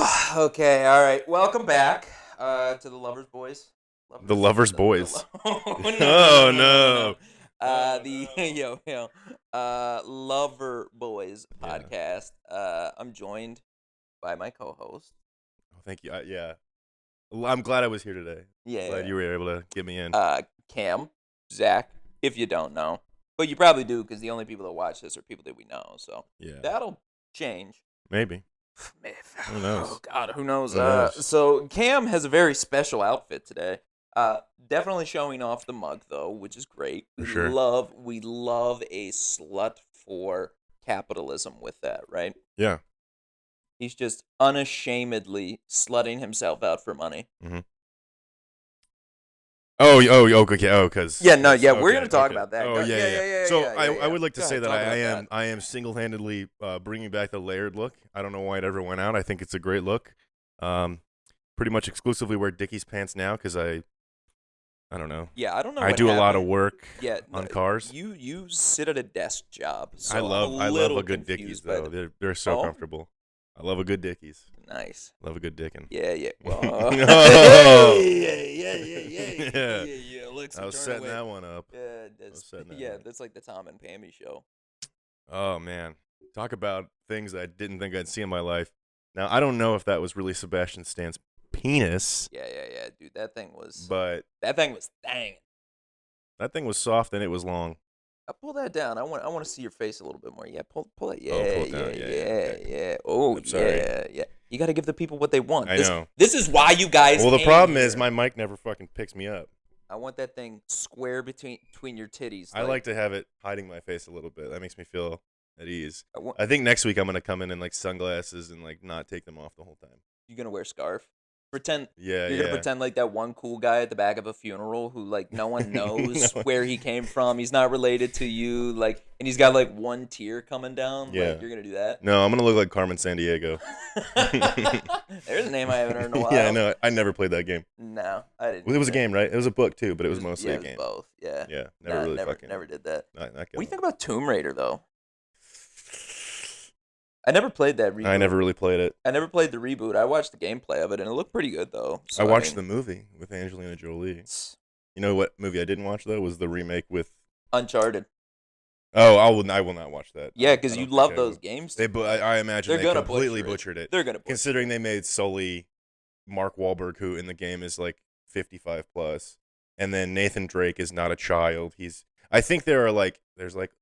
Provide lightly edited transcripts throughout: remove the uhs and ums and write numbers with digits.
Oh, okay. All right. Welcome back to the Lovers Boys. The Lovers Boys. No, no, Oh no. no. The Lover Boys Yeah. podcast. I'm joined by my co-host. Oh, thank you. Yeah. I'm glad I was here today. Yeah. Glad you were able to get me in. Cam, Zach, if you don't know, but you probably do because the only people that watch this are people that we know. So Yeah. that'll change. Maybe. Who knows? Oh God, who knows? Who knows? So Cam has a very special outfit today. Definitely showing off the mug though, which is great. For sure. We love a slut for capitalism with that, right? Yeah. He's just unashamedly slutting himself out for money. Mm-hmm. Oh, okay. Oh, because we're okay, gonna talk about that. Oh, yeah. So I would like to Go say ahead, that talk about I am single-handedly bringing back the layered look. I don't know why it ever went out. I think it's a great look. Pretty much exclusively wear Dickies pants now because I don't know. Yeah, I don't know. I do a lot of work on cars. You sit at a desk job. So I love a good Dickies though. They're so Oh? comfortable. I love a good Dickies. Nice. Love a good dickin'. Yeah. Well, Oh. yeah. Look, I was setting that one up. Yeah, that's like the Tom and Pammy show. Oh man, talk about things I didn't think I'd see in my life. Now I don't know if that was really Sebastian Stan's penis. Yeah, dude. That thing was dang. That thing was soft and it was long. Pull that down. I want to see your face a little bit more. Yeah, pull it. Yeah, pull it down. yeah. Oh, I'm sorry. yeah. You got to give the people what they want. I know. This is why you guys. Well, the came problem here. is my mic never fucking picks me up. I want that thing square between your titties. I like to have it hiding my face a little bit. That makes me feel at ease. I I think next week I'm gonna come in like sunglasses and like not take them off the whole time. You gonna wear a scarf? Pretend. Yeah, You're gonna pretend like that one cool guy at the back of a funeral who like no one knows No. where he came from. He's not related to you. Like, and he's got like one tear coming down. Yeah. Like, you're gonna do that. No, I'm gonna look like Carmen Sandiego. There's a name I haven't heard in a while. Yeah, I know. I never played that game. No, I didn't. Well, it was a game, right? It was a book too, but it was mostly yeah, a it was game. both. Yeah. Yeah, never did that. Not What do you think about Tomb Raider though? I I never played that reboot. never really played it. I never played the reboot. I watched the gameplay of it, and it looked pretty good though. So, I watched the movie with Angelina Jolie. You know what movie I didn't watch though was the remake with. Uncharted. Oh, I will not watch that. Yeah, I because you don't love think I those would. games. I imagine They're they gonna completely butcher it. butchered it. They're gonna butcher Considering they made Sully, Mark Wahlberg, who in the game is like 55 plus, and then Nathan Drake is not a child. I think there's like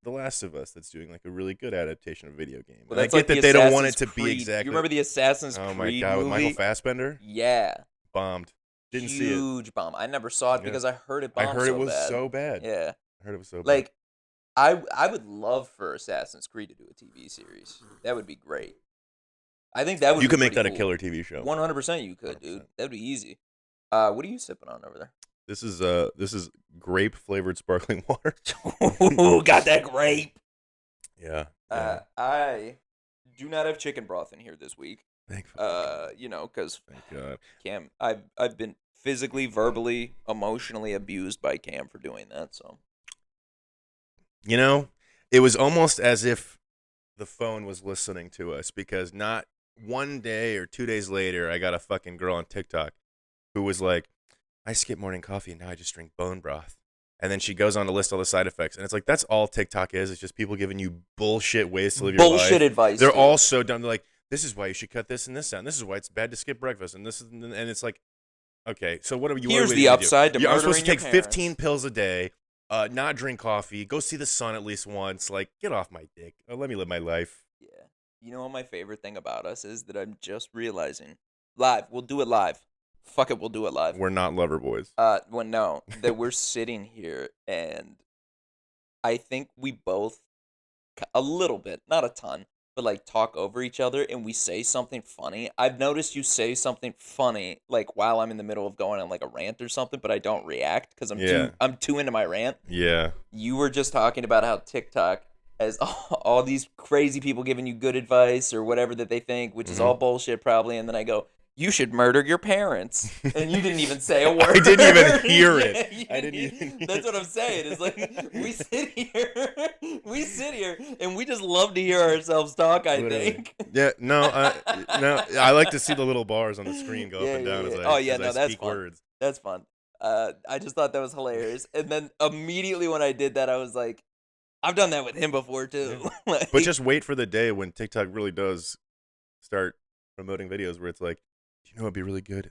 The Last of Us that's doing like a really good adaptation of a video game. Well, And I that's get like that the they don't want it Assassin's to be Creed. exactly. You remember the Assassin's Oh Creed my god, with movie? Michael Fassbender? Yeah. Bombed. Didn't see it. Huge bomb. I never saw it Yeah. because I heard it I bombed heard it was bad. so bad. Yeah. I heard it was so bad. Like, I would love for Assassin's Creed to do a TV series. That would be great. I think that would. You be could make that pretty a cool. killer TV show. 100% you could, 100%. dude. That'd be easy. What are you sipping on over there? This is grape flavored sparkling water. Ooh, got that grape. Yeah. I do not have chicken broth in here this week. Thank God. Because Thank God. Cam, I've been physically, verbally, emotionally abused by Cam for doing that. So You know, it was almost as if the phone was listening to us because not one day or 2 days later, I got a fucking girl on TikTok who was like, I skip morning coffee and now I just drink bone broth. And then she goes on to list all the side effects. And it's like, that's all TikTok is. It's just people giving you bullshit ways to live your life. bullshit advice. They're dude. all so dumb. They're like, this is why you should cut this and this out. And this is why it's bad to skip breakfast. And it's like, okay, so what are you? Here's what are we the gonna upside do? to I'm supposed to murdering take your 15 parents. pills a day, not drink coffee, go see the sun at least once. Like, get off my dick. Let me live my life. Yeah. You know what my favorite thing about us is that I'm just realizing live. We'll do it live. Fuck it, we'll do it live. We're not lover boys. No, that we're sitting here and I think we both a little bit, not a ton, but like talk over each other and we say something funny. I've noticed you say something funny like while I'm in the middle of going on like a rant or something, but I don't react because I'm too into my rant. Yeah. You were just talking about how TikTok has all these crazy people giving you good advice or whatever that they think, which is all bullshit probably, and then I go, you should murder your parents. And you didn't even say a word. I didn't even hear it. Yeah, I didn't even hear that's what I'm saying. It's like we sit here, and we just love to hear ourselves talk, I Literally. think. Yeah, no, I like to see the little bars on the screen go up Yeah, and yeah, down yeah. as Oh, yeah, I no, that's speak fun. words. That's fun. I just thought that was hilarious. And then immediately when I did that, I was like, I've done that with him before too. Yeah. Like, But just wait for the day when TikTok really does start promoting videos where it's like, do you know what'd be really good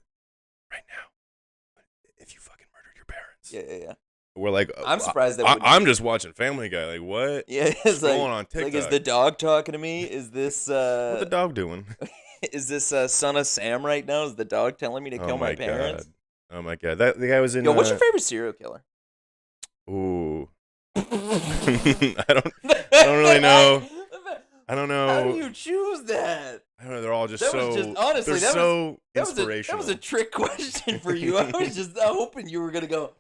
right now? If you fucking murdered your parents. yeah, yeah, yeah. We're like, I'm surprised that I'm just watching Family Guy. Like, what? yeah, it's Scrolling on like, is TikTok. the dog talking to me? Is this What the dog doing? is this son of Sam right now? Is the dog telling me to Oh kill my my god. parents? Oh my god. That the guy was in. Yo, what's your favorite serial killer? Ooh. I don't really know. I don't know. How do you choose that? I don't know. They're all just That so. was just honestly they're so that inspirational. was a trick question for you. I was just hoping you were gonna go,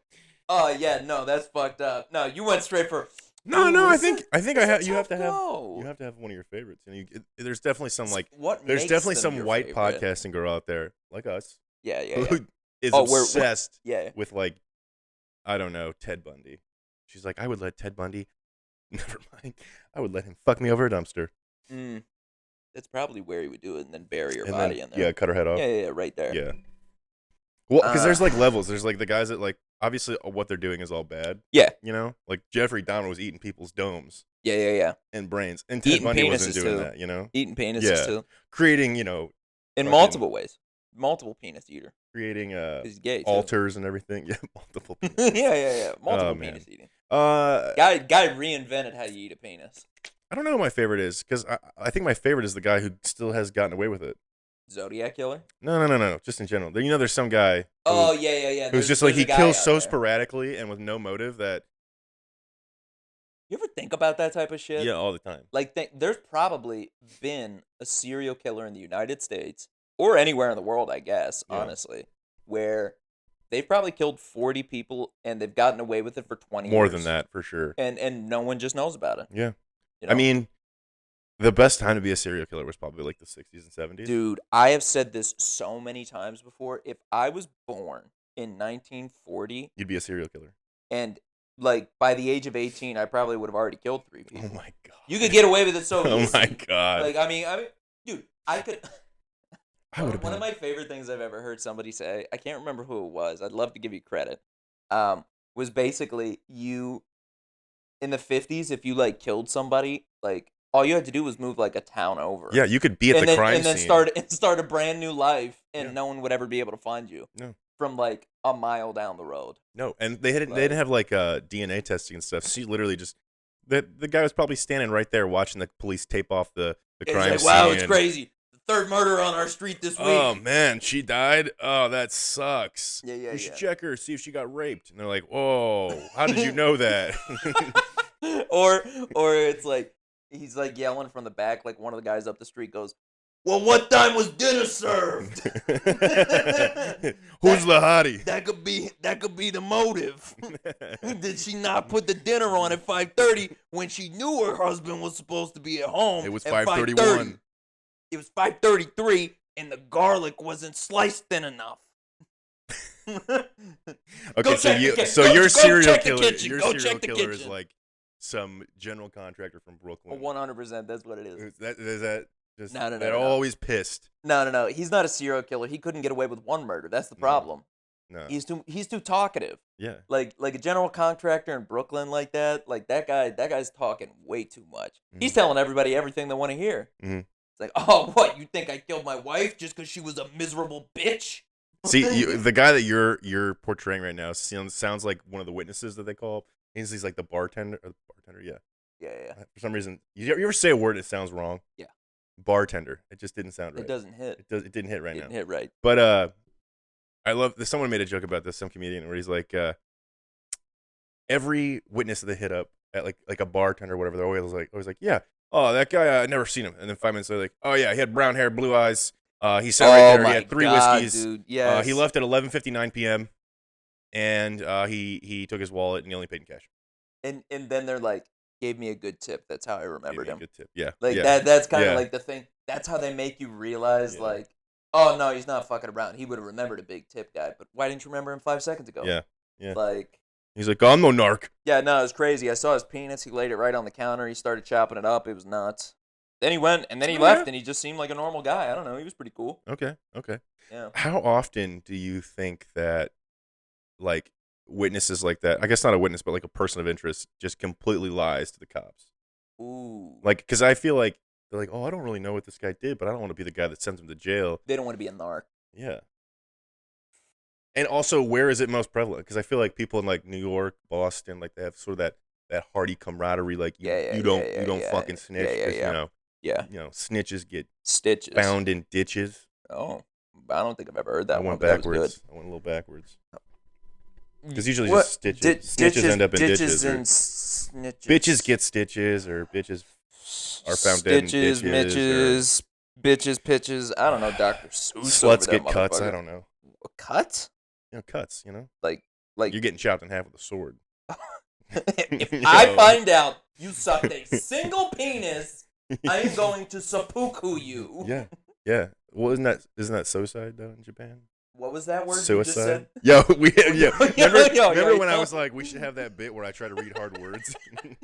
oh yeah, no, that's fucked up. No, you went straight for. No, Ooh, I this think is- I think this I is have you have to tough have go. you have to have one of your favorites, and there's definitely some like What there's makes definitely them some your white favorite? podcasting girl out there like us Yeah, yeah, yeah. who is Oh, obsessed yeah. with like I don't know Ted Bundy. She's like, I would let Ted Bundy. Never mind. I would let him fuck me over a dumpster. Mm, that's probably where he would do it, and then bury her And body then, in there. yeah, cut her head off. Yeah, yeah, yeah, right there. Yeah. Well, because there's like Uh, levels. There's like the guys that like obviously what they're doing is all bad. Yeah, You know, like Jeffrey Dahmer was eating people's domes yeah, yeah, yeah. and brains, and Ted Eating Bundy wasn't penises, doing too. that. You know, Eating penises Yeah. too, creating in fucking- multiple ways. Multiple penis eater. creating 'Cause he's gay too. altars and everything. Yeah, multiple. yeah, penises. yeah, yeah. Multiple man. penis eating. Uh, Guy reinvented how you eat a penis. I don't know what my favorite is because I think my favorite is the guy who still has gotten away with it. Zodiac killer. No. Just in general, you know, there's some guy. Oh yeah, yeah, yeah. Who's There's- just like there's he a guy kills out so there. sporadically and with no motive that You ever think about that type of shit? yeah, all the time. Like, there's probably been a serial killer in the United States or anywhere in the world, I guess, Yeah. honestly, where they've probably killed 40 people and they've gotten away with it for 20 More years. than that, for sure. And no one just knows about it. Yeah. You I know? mean, the best time to be a serial killer was probably like the 60s and 70s. Dude, I have said this so many times before. If I was born in 1940 You'd be a serial killer. and like by the age of 18, I probably would have already killed 3 Oh people. my god. You could get away with it so Oh easy. my god. Like, I mean, dude, I could. I would have One been. of my favorite things I've ever heard somebody say, I can't remember who it was. I'd love to give you credit. Was basically you in the 50s, if you like killed somebody, like all you had to do was move like a town over. Yeah, you could be at and the then, crime and then scene. start a brand new life, and Yeah. no one would ever be able to find you. No. From like a mile down the road. No, and they didn't have like DNA testing and stuff. She literally just the guy was probably standing right there watching the police tape off the It's crime like, scene. wow, it's and, crazy. The third murder on our street this week. Oh man, she died. Oh, that sucks. Yeah, yeah, We should yeah. check her, see if she got raped. And they're like, "Whoa, how did you know that?" or it's like he's like yelling from the back, like one of the guys up the street goes, "Well, what time was dinner served?" Who's the hottie? That could be the motive. Did she not put the dinner on at 5:30 when she knew her husband was supposed to be at home? It was at 5:31. It was 5:33, and the garlic wasn't sliced thin enough. Okay, check the kitchen. so Go- your go serial check the killer, kitchen. your Go serial check the killer is kitchen. like some general contractor from Brooklyn. 100%. That's what it is. Is that just No, they're no. always pissed. No. He's not a serial killer. He couldn't get away with one murder. That's the No. problem. No. He's too talkative. Yeah. Like a general contractor in Brooklyn like that. Like that guy's talking way too much. He's telling everybody everything they want to hear. Mhm. It's like, oh, what? You think I killed my wife just because she was a miserable bitch? See, the guy that you're portraying right now sounds like one of the witnesses that they call. He's like the bartender. Yeah. Yeah. For some reason, you ever say a word that sounds wrong? Yeah. Bartender. It just didn't sound right. It doesn't hit. It didn't hit right Didn't now. hit right. But I love this. Someone made a joke about this. Some comedian where he's like, every witness that they hit up at like a bartender or whatever, they're always like, yeah. Oh, that guy, I never seen him. And then 5 minutes later, like, oh yeah, he had brown hair, blue eyes. He sat right there. He had 3 whiskeys. Dude. Yes. He left at 11:59 p.m. and he took his wallet and he only paid in cash. And then they're like, gave me a good tip. That's how I Gave remembered me a him. good tip. Yeah. Like yeah. that's kind of Yeah. like the thing. That's how they make you realize Yeah. like Oh no, he's not fucking around. He would have remembered a big tip guy, but why didn't you remember him 5 seconds ago? Yeah, yeah. Like, He's like, I'm no narc. yeah, no, it was crazy. I saw his penis. He laid it right on the counter. He started chopping it up. It was nuts. Then he went, and then he Oh, yeah. left, and he just seemed like a normal guy. I don't know. He was pretty cool. Okay, okay. Yeah. How often do you think that, like, witnesses like that, I guess not a witness, but like a person of interest, just completely lies to the cops? Ooh. Like, because I feel like they're like, oh, I don't really know what this guy did, but I don't want to be the guy that sends him to jail. They don't want to be a narc. Yeah. And also, where is it most prevalent? Because I feel like people in like New York, Boston, like they have sort of that hearty camaraderie. Like you don't fucking snitch because Yeah. snitches get Stitches. found in ditches. Oh, I don't think I've ever heard that I one. went But that was good. backwards. I went a little backwards. Because usually just stitches. Snitches end up in ditches. And snitches. Bitches get stitches, or bitches are found dead in ditches. Mitches, bitches, pitches. I don't know, Dr. Seuss. Sluts get cuts. I don't know. Cuts? Cuts. You know, like you're getting chopped in half with a sword. If I find out you sucked a single penis, I am going to seppuku you. Yeah, yeah. Well, isn't that suicide though in Japan? What was that word Suicide? you just said? Yo, remember when I don't- was like, we should have that bit where I try to read hard words? You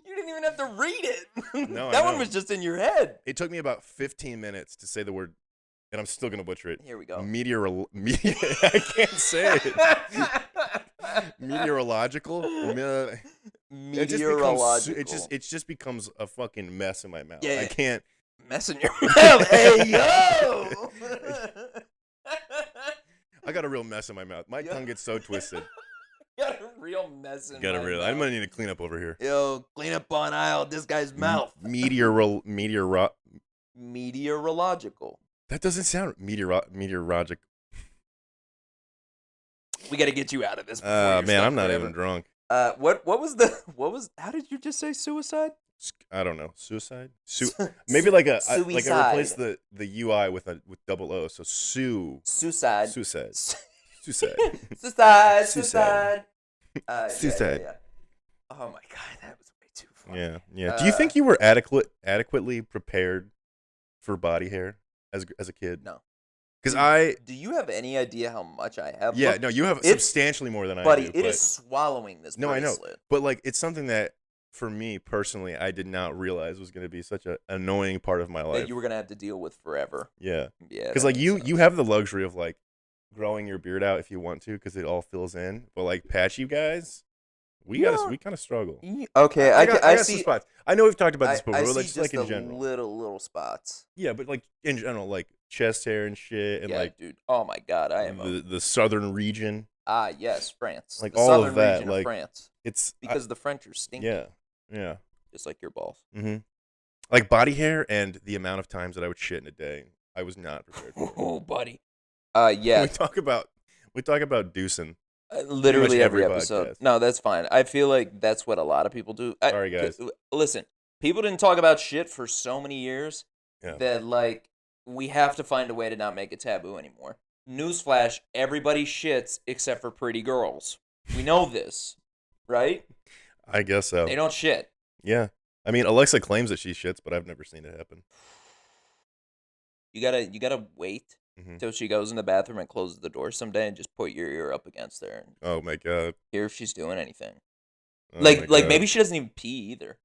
didn't even have to read it. No, that I one know. was just in your head. It took me about 15 minutes to say the word, and I'm still gonna butcher it. Here we go. I can't say it. Meteorological. Meteorological. It just becomes a fucking mess in my mouth. Yeah. I can't. Mess in your mouth. Hey yo. I got a real mess in my mouth. My tongue gets so twisted. Got a real mess in my mouth. I'm gonna need to clean up over here. Yo, clean up on aisle this guy's mouth. Meteorological. That doesn't sound meteorologic. We got to get you out of this. Man, I'm not even drunk. What was how did you just say suicide? I don't know. Suicide? Maybe like I replace the UI with double O. So Suicide. Suicide. Suicide. Yeah. Oh my god, that was way too funny. Yeah. Do you think you were adequately prepared for body hair as a kid? No. Because do you have any idea how much I have? Yeah, no, you have substantially more than I do. Buddy, it is swallowing this bracelet. No, I know. But like, it's something that, for me personally, I did not realize was going to be such an annoying part of my life. That you were going to have to deal with forever. Yeah. Yeah. Because like you have the luxury of like growing your beard out if you want to, because it all fills in. But like patchy guys, we kind of struggle. Okay, I see some spots. I know we've talked about this before, I but see like, just like in general, little spots. Yeah, but like in general, like chest hair and shit, and like, dude. Oh my god, I am the southern region. Ah, yes, France. Like the all southern of that, region like of France. it's because the French are stinky. Yeah. Just like your balls. Mm-hmm. Like body hair and the amount of times that I would shit in a day, I was not prepared for. Oh, buddy. Yeah. We talk about deucing. Literally every podcast. episode. No, that's fine. I feel like that's what a lot of people do. Sorry, guys. Listen, people didn't talk about shit for so many years that like we have to find a way to not make it taboo anymore. Newsflash: everybody shits except for pretty girls. We know this, right? I guess so. They don't shit. Yeah, I mean, Alexa claims that she shits, but I've never seen it happen. You gotta wait till she goes in the bathroom and closes the door someday, and just put your ear up against there. And oh my god! Hear if she's doing anything. Oh like maybe she doesn't even pee either.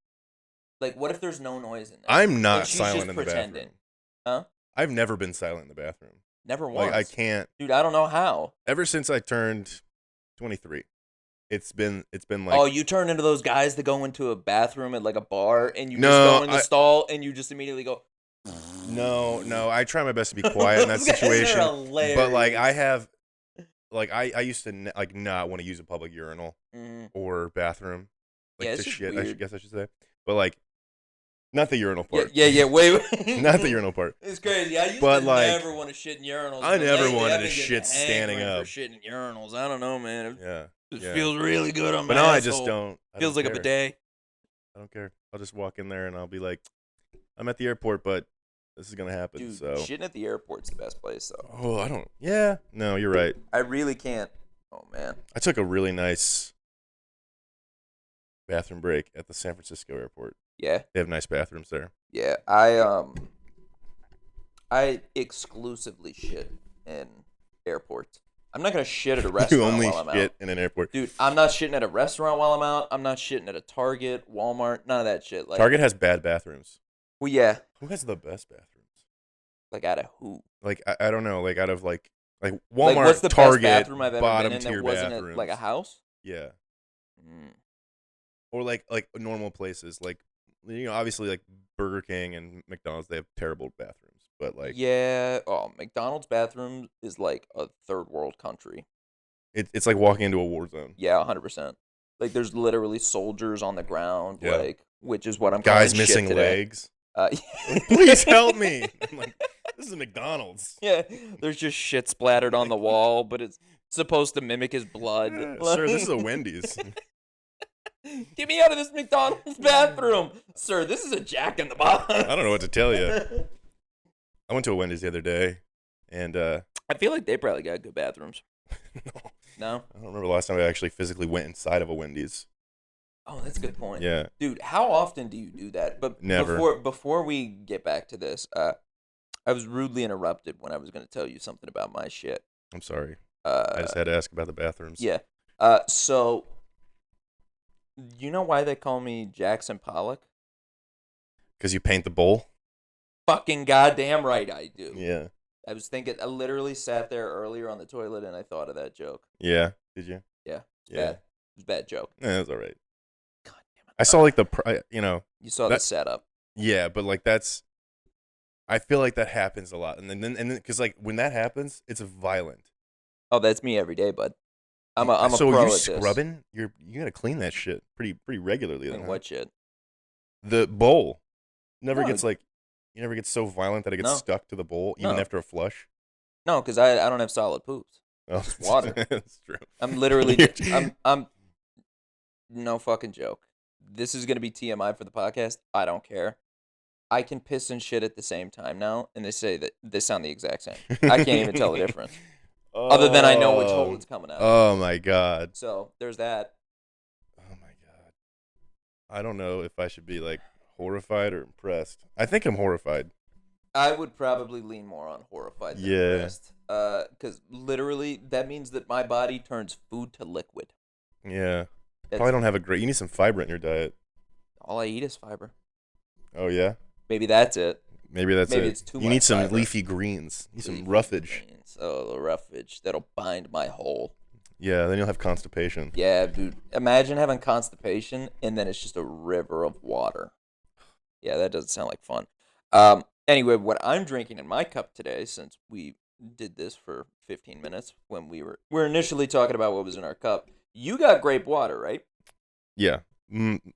Like, what if there's no noise in there? I'm not like, she's silent just in the pretending. bathroom. Huh? I've never been silent in the bathroom. Never once. Like I can't. Dude, I don't know how. Ever since I turned 23, it's been like. Oh, you turn into those guys that go into a bathroom at like a bar and you just go in the stall and you just immediately go. No. I try my best to be quiet in that situation. But like I have, like I used to like not want to use a public urinal or bathroom. Like to shit, I should say. But like, not the urinal part. Yeah. Wait. Not the urinal part. It's crazy. I used to never want to shit in urinals. I never wanted to shit standing up. For shit in urinals. I don't know, man. It feels really good on my But now asshole. I just don't. Feels like a bidet. I don't care. I'll just walk in there and I'll be like, I'm at the airport, but this is gonna happen. Dude, so shitting at the airport's the best place, though. Oh, I don't. Yeah. No, you're right. I really can't. Oh man. I took a really nice bathroom break at the San Francisco airport. Yeah. They have nice bathrooms there. Yeah, I I exclusively shit in airports. I'm not gonna shit at a You restaurant only while I'm out. shit in an airport. Dude, I'm not shitting at a restaurant while I'm out. I'm not shitting at a Target, Walmart, none of that shit. Like, Target has bad bathrooms. well, yeah, Who has the best bathrooms? like out of who? Like I don't know. Like out of like Like, Walmart, what's the best Target, bathroom I've ever been bottom in tier that wasn't bathrooms. like a house? Yeah, Mm. or like normal places. Like obviously like Burger King and McDonald's, they have terrible bathrooms. But like Yeah. Oh, McDonald's bathroom is like a third world country. it's like walking into a war zone. Yeah, 100%. Like, there's literally soldiers on the ground, Yeah. like, which is what I'm Guys calling missing shit today. legs. Please help me. I'm like, this is McDonald's. Yeah, there's just shit splattered on the wall, but it's supposed to mimic his blood. Sir, this is a Wendy's. Get me out of this McDonald's bathroom, sir. This is a Jack in the Box. I don't know what to tell you. I went to a Wendy's the other day, and I feel like they probably got good bathrooms. No? I don't remember the last time I actually physically went inside of a Wendy's. Oh, that's a good point. Yeah. Dude, how often do you do that? But Never. Before we get back to this, I was rudely interrupted when I was going to tell you something about my shit. I'm sorry. I just had to ask about the bathrooms. Yeah. So, you know why they call me Jackson Pollock? Because you paint the bowl? Fucking goddamn right I do. Yeah. I was thinking, I literally sat there earlier on the toilet and I thought of that joke. Yeah. Did you? Yeah. It's Yeah. bad. It was a bad joke. Yeah, that's all right. God damn it. I saw like You saw the setup. Yeah, but like I feel like that happens a lot. And then because like when that happens, it's violent. Oh, that's me every day, bud. I'm a so pro you're at this. scrubbing? You gotta clean that shit pretty regularly. Then, Like huh? what shit? The bowl never No. gets like you never get so violent that it gets No. stuck to the bowl even No. after a flush. No, because I don't have solid poops. Oh, It's water. That's true. I'm literally I'm no fucking joke. This is gonna be TMI for the podcast. I don't care. I can piss and shit at the same time now, and they say that they sound the exact same. I can't even tell the difference. Other than I know which hole it's coming out. Oh my god. So there's that. Oh my god. I don't know if I should be like horrified or impressed. I think I'm horrified. I would probably lean more on horrified than Yeah. impressed. Because literally that means that my body turns food to liquid. Yeah. That's- Probably don't have a great. You need some fiber in your diet. All I eat is fiber. Oh yeah. Maybe that's it. Maybe that's Maybe it. it's too You much need some fiber. leafy greens. You need some Leafy roughage. greens. Oh, the roughage. That'll bind my hole. Yeah, then you'll have constipation. Yeah, dude. Imagine having constipation and then it's just a river of water. Yeah, that doesn't sound like fun. Anyway, what I'm drinking in my cup today, since we did this for 15 minutes when we're initially talking about what was in our cup, you got grape water, right? Yeah.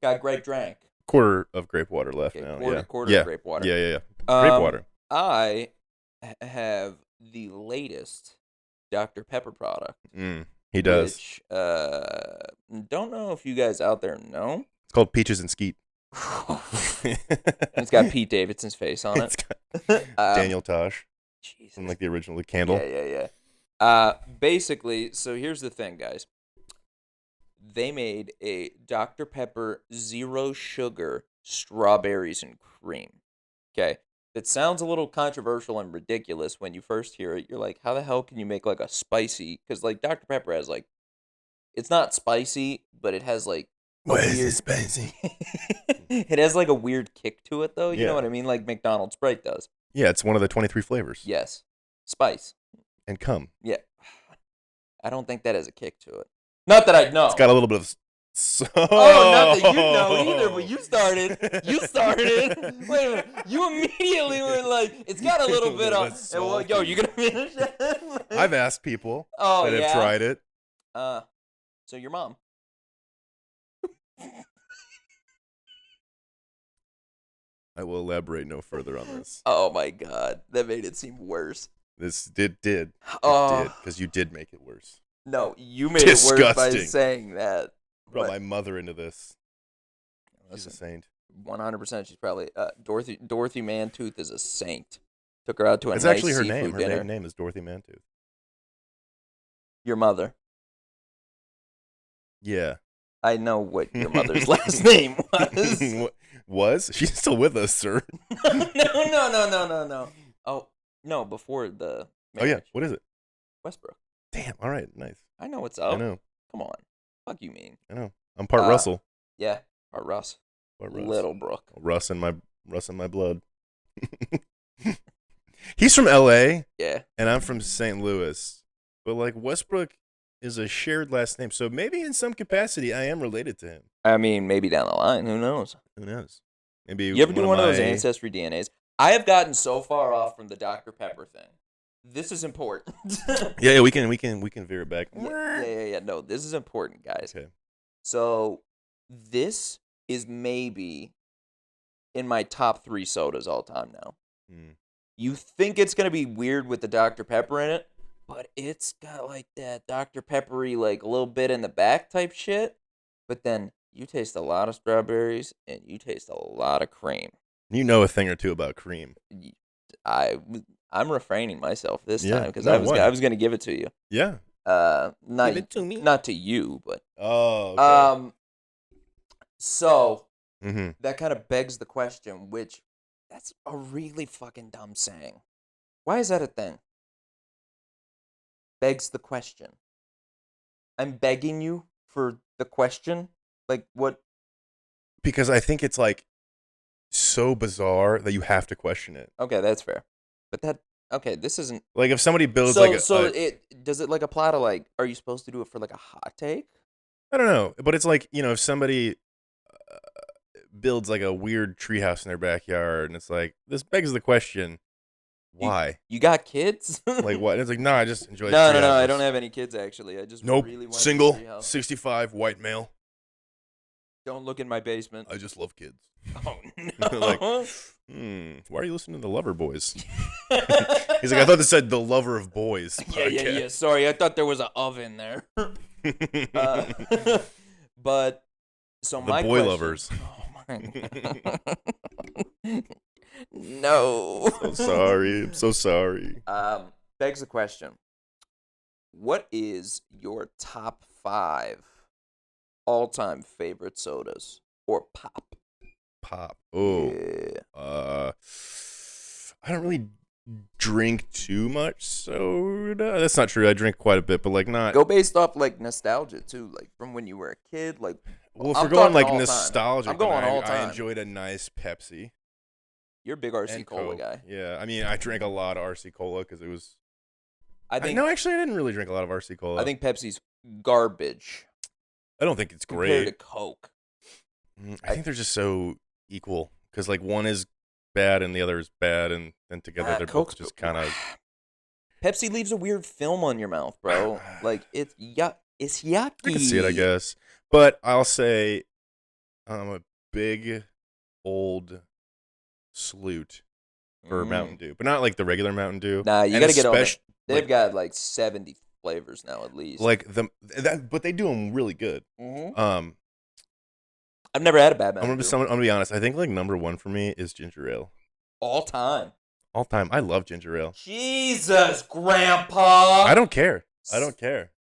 Got grape drank. Quarter of grape water left Okay, now. quarter Yeah. of grape water. Yeah. Grape water. I have the latest Dr. Pepper product. He does. Which, don't know if you guys out there know. It's called Peaches and Skeet. It's got Pete Davidson's face on it. It's got Daniel Tosh Jesus. from like the original Candle. Yeah. Basically, so here's the thing, guys. They made a Dr. Pepper zero sugar strawberries and cream. Okay. It sounds a little controversial and ridiculous when you first hear it. You're like, how the hell can you make like a spicy? Because like Dr. Pepper has like, it's not spicy, but it has like. What is it spicy? It has like a weird kick to it, though. You Yeah. know what I mean? Like McDonald's Sprite does. Yeah, it's one of the 23 flavors. Yes. Spice. And cum. Yeah. I don't think that has a kick to it. Not that I know. It's got a little bit of. Oh, not that you know either, but you started. You started. Wait a minute. You immediately were like, it's got a little bit of. That's Well, yo, you gonna finish it? I've asked people Oh, that yeah. have tried it. So your mom. I will elaborate no further on this. Oh my God, that made it seem worse. This did. It Oh. did, because you did make it worse. No, you made it worse by Disgusting. saying that. Brought But- my mother into this. She's a Listen, saint. 100%. She's probably Dorothy Mantooth is a saint. Took her out to a It's nice actually her seafood name. Her dinner. name is Dorothy Mantooth. Your mother. Yeah. I know what your mother's last name was. Was? She's still with us, sir. No. Oh, No, before the Oh yeah, marriage. what is it? Westbrook. Damn. All right, nice. I know what's I up. know. Come on. Fuck you mean. I know. I'm part Uh, Russell. yeah. Or Russ. Part Russ. Little Brook. Russ in my blood. He's from L.A. Yeah. and I'm from St. Louis, but like Westbrook is a shared last name, so maybe in some capacity I am related to him. I mean, maybe down the line. Who knows? Who knows? Maybe You ever do one of one of those my ancestry DNAs? I have gotten so far off from the Dr. Pepper thing. This is important. yeah we can veer it back. Yeah. No, this is important, guys. Okay. So this is maybe in my top 3 sodas all time now. Mm. You think it's gonna be weird with the Dr. Pepper in it, but it's got like that Dr. Peppery, like a little bit in the back type shit. But then you taste a lot of strawberries and you taste a lot of cream. You know a thing or two about cream. I I'm refraining myself this Yeah. time because No, I was gonna give it to you. Yeah. Not Give it to me. not to you, but Oh. Okay. So Mm-hmm. that kind of begs the question, which that's a really fucking dumb saying. Why is that a thing? Begs the question. I'm begging you for the question. Like what? Because I think it's like so bizarre that you have to question it. Okay, that's fair. But this isn't. Like if somebody builds So like it does it like apply to like? Are you supposed to do it for like a hot take? I don't know, but it's like, if somebody builds like a weird treehouse in their backyard, and it's like, this begs the question, why? You got kids? Like what? And it's like, no, I just enjoy. No, treehouses. I don't have any kids actually. I just Nope. really want Single, a treehouse. 65, white male. Don't look in my basement. I just love kids. Oh no! Like, why are you listening to the Lover Boys? He's like, I thought this said the Lover of Boys. Yeah. Sorry, I thought there was an oven there. But so The my boy question, lovers. Oh my. No. So sorry. I'm so sorry. Begs the question. What is your top 5 all-time favorite sodas or pop? Pop. Oh. Yeah. I don't really drink too much soda. That's not true. I drink quite a bit, but like not. Go based off like nostalgia too, like from when you were a kid. Like, Well, if I'm we're going talking like all time. nostalgic, I'm going then all I time. enjoyed a nice Pepsi You're a big RC and Cola Coke. guy. Yeah, I mean, I drank a lot of RC Cola because it was. I think. No, actually, I didn't really drink a lot of RC Cola. I think Pepsi's garbage I don't think it's compared great. to Coke. I think they're just so equal because like one is bad and the other is bad, and then together they're Coke's both just kind of. Pepsi leaves a weird film on your mouth, bro. Like it's It's yucky. I can see it, I guess. But I'll say I'm a big old sleut for Mountain Dew, but not like the regular Mountain Dew. Nah, you gotta get on it. They've like- got like 70 flavors now at least. Like but they do them really good. I've never had a bad I'm Mountain Dew. gonna be honest. I think like number one for me is ginger ale. All time. All time, I love ginger ale. Jesus, Grandpa. I don't care.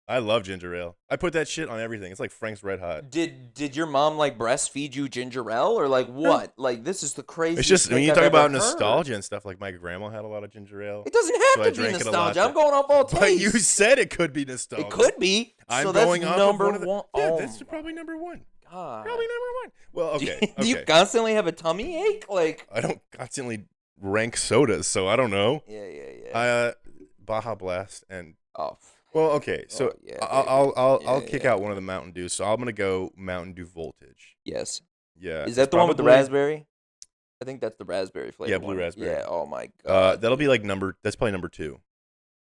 I love ginger ale. I put that shit on everything. It's like Frank's Red Hot. Did your mom like breastfeed you ginger ale or like what? Like this is the craziest. It's just when thing you I've talk ever about heard. nostalgia and stuff. Like my grandma had a lot of ginger ale. It doesn't So I have to be drank it a lot nostalgia. I'm there. going off all taste. But you said it could be nostalgia. It could be. I'm so that's going off number of one of the. one. Yeah, Oh that's probably number one. God. Probably number one. Well, okay. Do you constantly have a tummy ache? Like I don't constantly rank sodas, so I don't know. Yeah. Baja Blast and. Oh. Well, okay, so yeah, I'll kick out one of the Mountain Dew. So I'm gonna go Mountain Dew Voltage. Yes. Yeah. Is that the one with the raspberry? I think that's the raspberry flavor. Yeah, blue one. raspberry. Yeah. Oh my god. That'll be like that's probably number 2.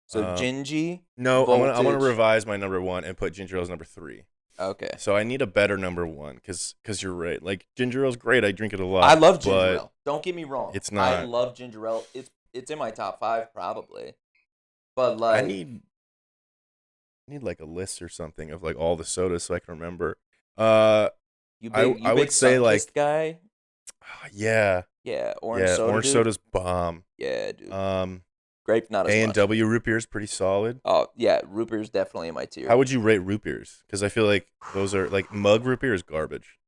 So Gingy. No, I'm gonna Voltage. revise my number 1 and put ginger ale as number 3. Okay. So I need a better number 1 because you're right. Like ginger ale's great. I drink it a lot. I love ginger but ale. Don't get me wrong. It's not. I love ginger ale. It's in my top 5 probably. But like I need like a list or something of like all the sodas so I can remember. I would say, like- guy. Yeah. Yeah, orange soda. Orange dude. soda's bomb. Yeah, dude. Grape not as much. A&W root beer is pretty solid. Oh yeah, root beer's definitely in my tier. How would you rate root beers? Because I feel like those are like mug root beer is garbage.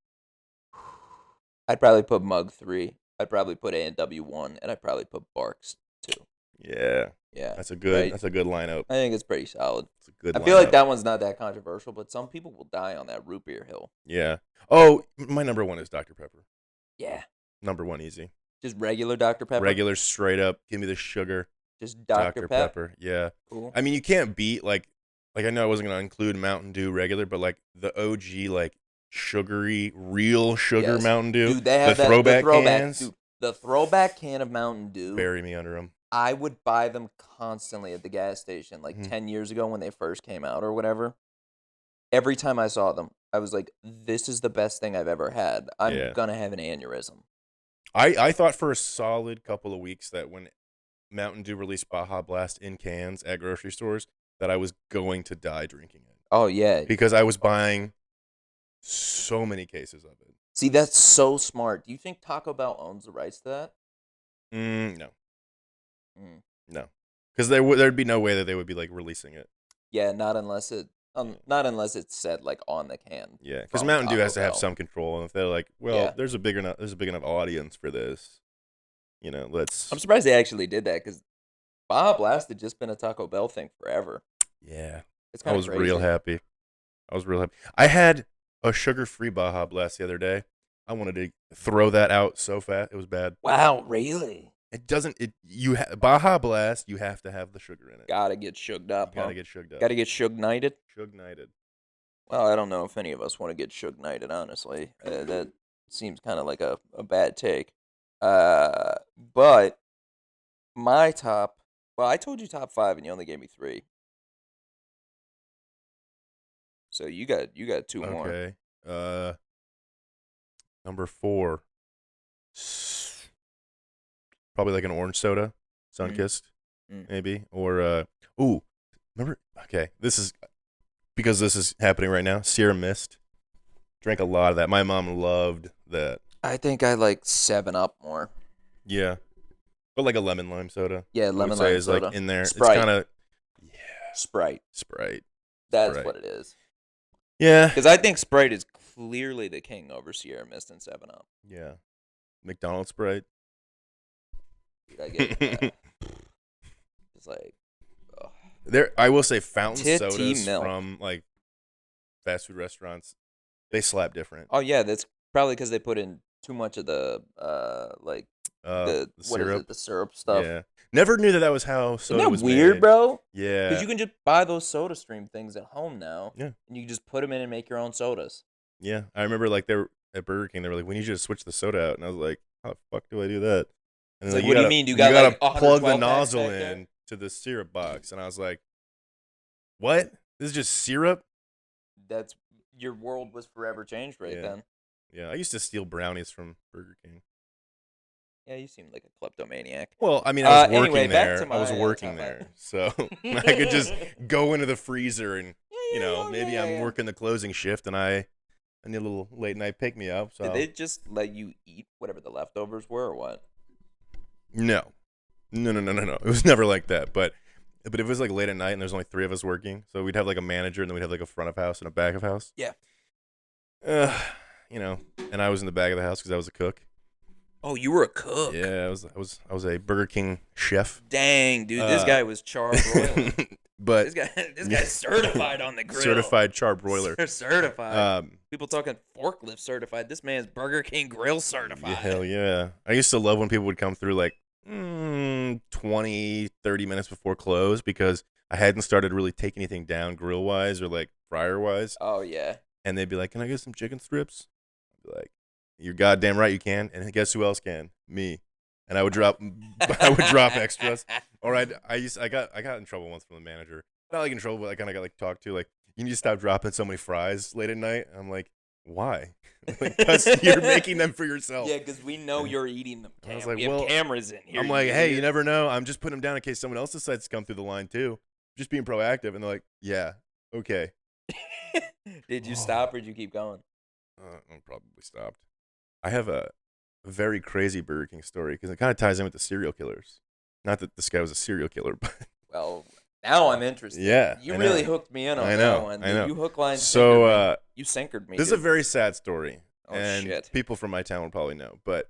I'd probably put Mug 3. I'd probably put A&W 1, and I'd probably put Barks 2. Yeah. Yeah, That's a right. good lineup. I think it's pretty solid. It's a good I feel like lineup. that one's not that controversial, but some people will die on that root beer hill. Yeah. Oh, my number one is Dr. Pepper. Yeah, Number one, easy. just regular Dr Pepper, Regular, straight up. Give me the sugar. just Dr Dr. Pep. Pepper. Yeah. Cool. I mean, you can't beat like I know I wasn't gonna include Mountain Dew regular, but like the OG like sugary, real sugar Yes, Mountain Dew, dude. They the have the throwback throwback, cans, dude. The throwback can of Mountain Dew. bury me under them. I would buy them constantly at the gas station, like Hmm. 10 years ago when they first came out or whatever. Every time I saw them, I was like, "This is the best thing I've ever had. I'm Yeah. gonna have an aneurysm." I thought for a solid couple of weeks that when Mountain Dew released Baja Blast in cans at grocery stores, that I was going to die drinking it Oh yeah. because I was buying so many cases of it. See, that's so smart. Do you think Taco Bell owns the rights to that? No, Mm. no, because there'd be no way that they would be like releasing it. Yeah, not unless it's said like on the can Yeah, because from Mountain Dew Taco has to have Bell. some control, and if they're like, well, Yeah. there's a big enough audience for this, I'm let's. surprised they actually did that because Baja Blast had just been a Taco Bell thing forever. Yeah, It's I kind of was real crazy. happy. I was real happy. I had a sugar-free Baja Blast the other day. I wanted to throw that out so fast. It was bad. Wow, really? It doesn't. Baja Blast. You have to have the sugar in it. Gotta get shugged You up, huh? gotta get sugared up. Gotta get shug knighted. Shug knighted. Well, I don't know if any of us want to get shug knighted, honestly. That seems kind of like a bad take. But my top. Well, I told you top five, and you only gave me three. So you got two more. Okay. Number 4. Probably like an orange soda, Mm, Sunkist, mm. maybe, or ooh, remember? Okay, this is because this is happening right now. Sierra Mist. Drank a lot of that. My mom loved that. I think I like 7 Up more. Yeah, but like a lemon lime soda, Yeah, I would lemon say lime is like soda. in there. It's Sprite. kind of Sprite. Sprite. That's Sprite. what it is. Yeah, Because I think Sprite is clearly the king over Sierra Mist and 7 Up. yeah. McDonald's Sprite. Dude, I get it's like ugh. I will say fountain Titty sodas milk. from like fast food restaurants, they slap different. Oh yeah, that's probably because they put in too much of the like The what is syrup. it, the syrup stuff. Yeah. Never knew that was how Isn't soda that was weird, made. bro? Yeah. Because you can just buy those Soda Stream things at home now, Yeah. and you can just put them in and make your own sodas. Yeah. I remember like they were at Burger King, they were like, we need you to switch the soda out. And I was like, how the fuck do I do that? And It's they're like, what do you mean? You got gotta like plug the 112 packs nozzle back there? in to the syrup box. And I was like, what? This is just syrup? That's your world was forever changed right Yeah. then. Yeah. I used to steal brownies from Burger King. Yeah, you seem like a kleptomaniac. Well, I mean, I was working Anyway, back there. to I was my, working top there. five. So I could just go into the freezer and, Yeah, maybe I'm working the closing shift and I need a little late night pick me up. So Did they just let you eat whatever the leftovers were, or what? No. No. It was never like that. But if it was like late at night and there's only 3 of us working, so we'd have like a manager and then we'd have like a front of house and a back of house. Yeah. Uh, and I was in the back of the house because I was a cook. Oh, you were a cook. Yeah, I was a Burger King chef. Dang, dude, this guy was charbroiling. But this guy's certified on the grill. certified charbroiler. Certified. People talking forklift certified. This man's Burger King grill certified. Yeah, hell yeah. I used to love when people would come through like 20, 30 minutes before close because I hadn't started really taking anything down grill wise or like fryer wise. Oh yeah. And they'd be like, "Can I get some chicken strips?" I'd be like, "You're goddamn right you can." And guess who else can? Me. And I would drop extras. All right, I got in trouble once from the manager. Not like in trouble, but I kind of got like talked to like, "You need to stop dropping so many fries late at night." I'm like, "Why?" Because you're making them for yourself. Yeah, because we know you're eating them. I was like, we have well, cameras in here. I'm like, "Hey, you never know. I'm just putting them down in case someone else decides to come through the line too. Just being proactive." And they're like, "Yeah, okay." Did you stop or did you keep going? I probably stopped. I have a very crazy Burger King story because it kind of ties in with the serial killers. Not that this guy was a serial killer, but Well, now I'm interested. Yeah, You I really know. hooked me in on I that know, one. I know. You hook, line, So, sinker me. You sinkered me. this is a dude. very sad story, Oh, and shit. people from my town will probably know. But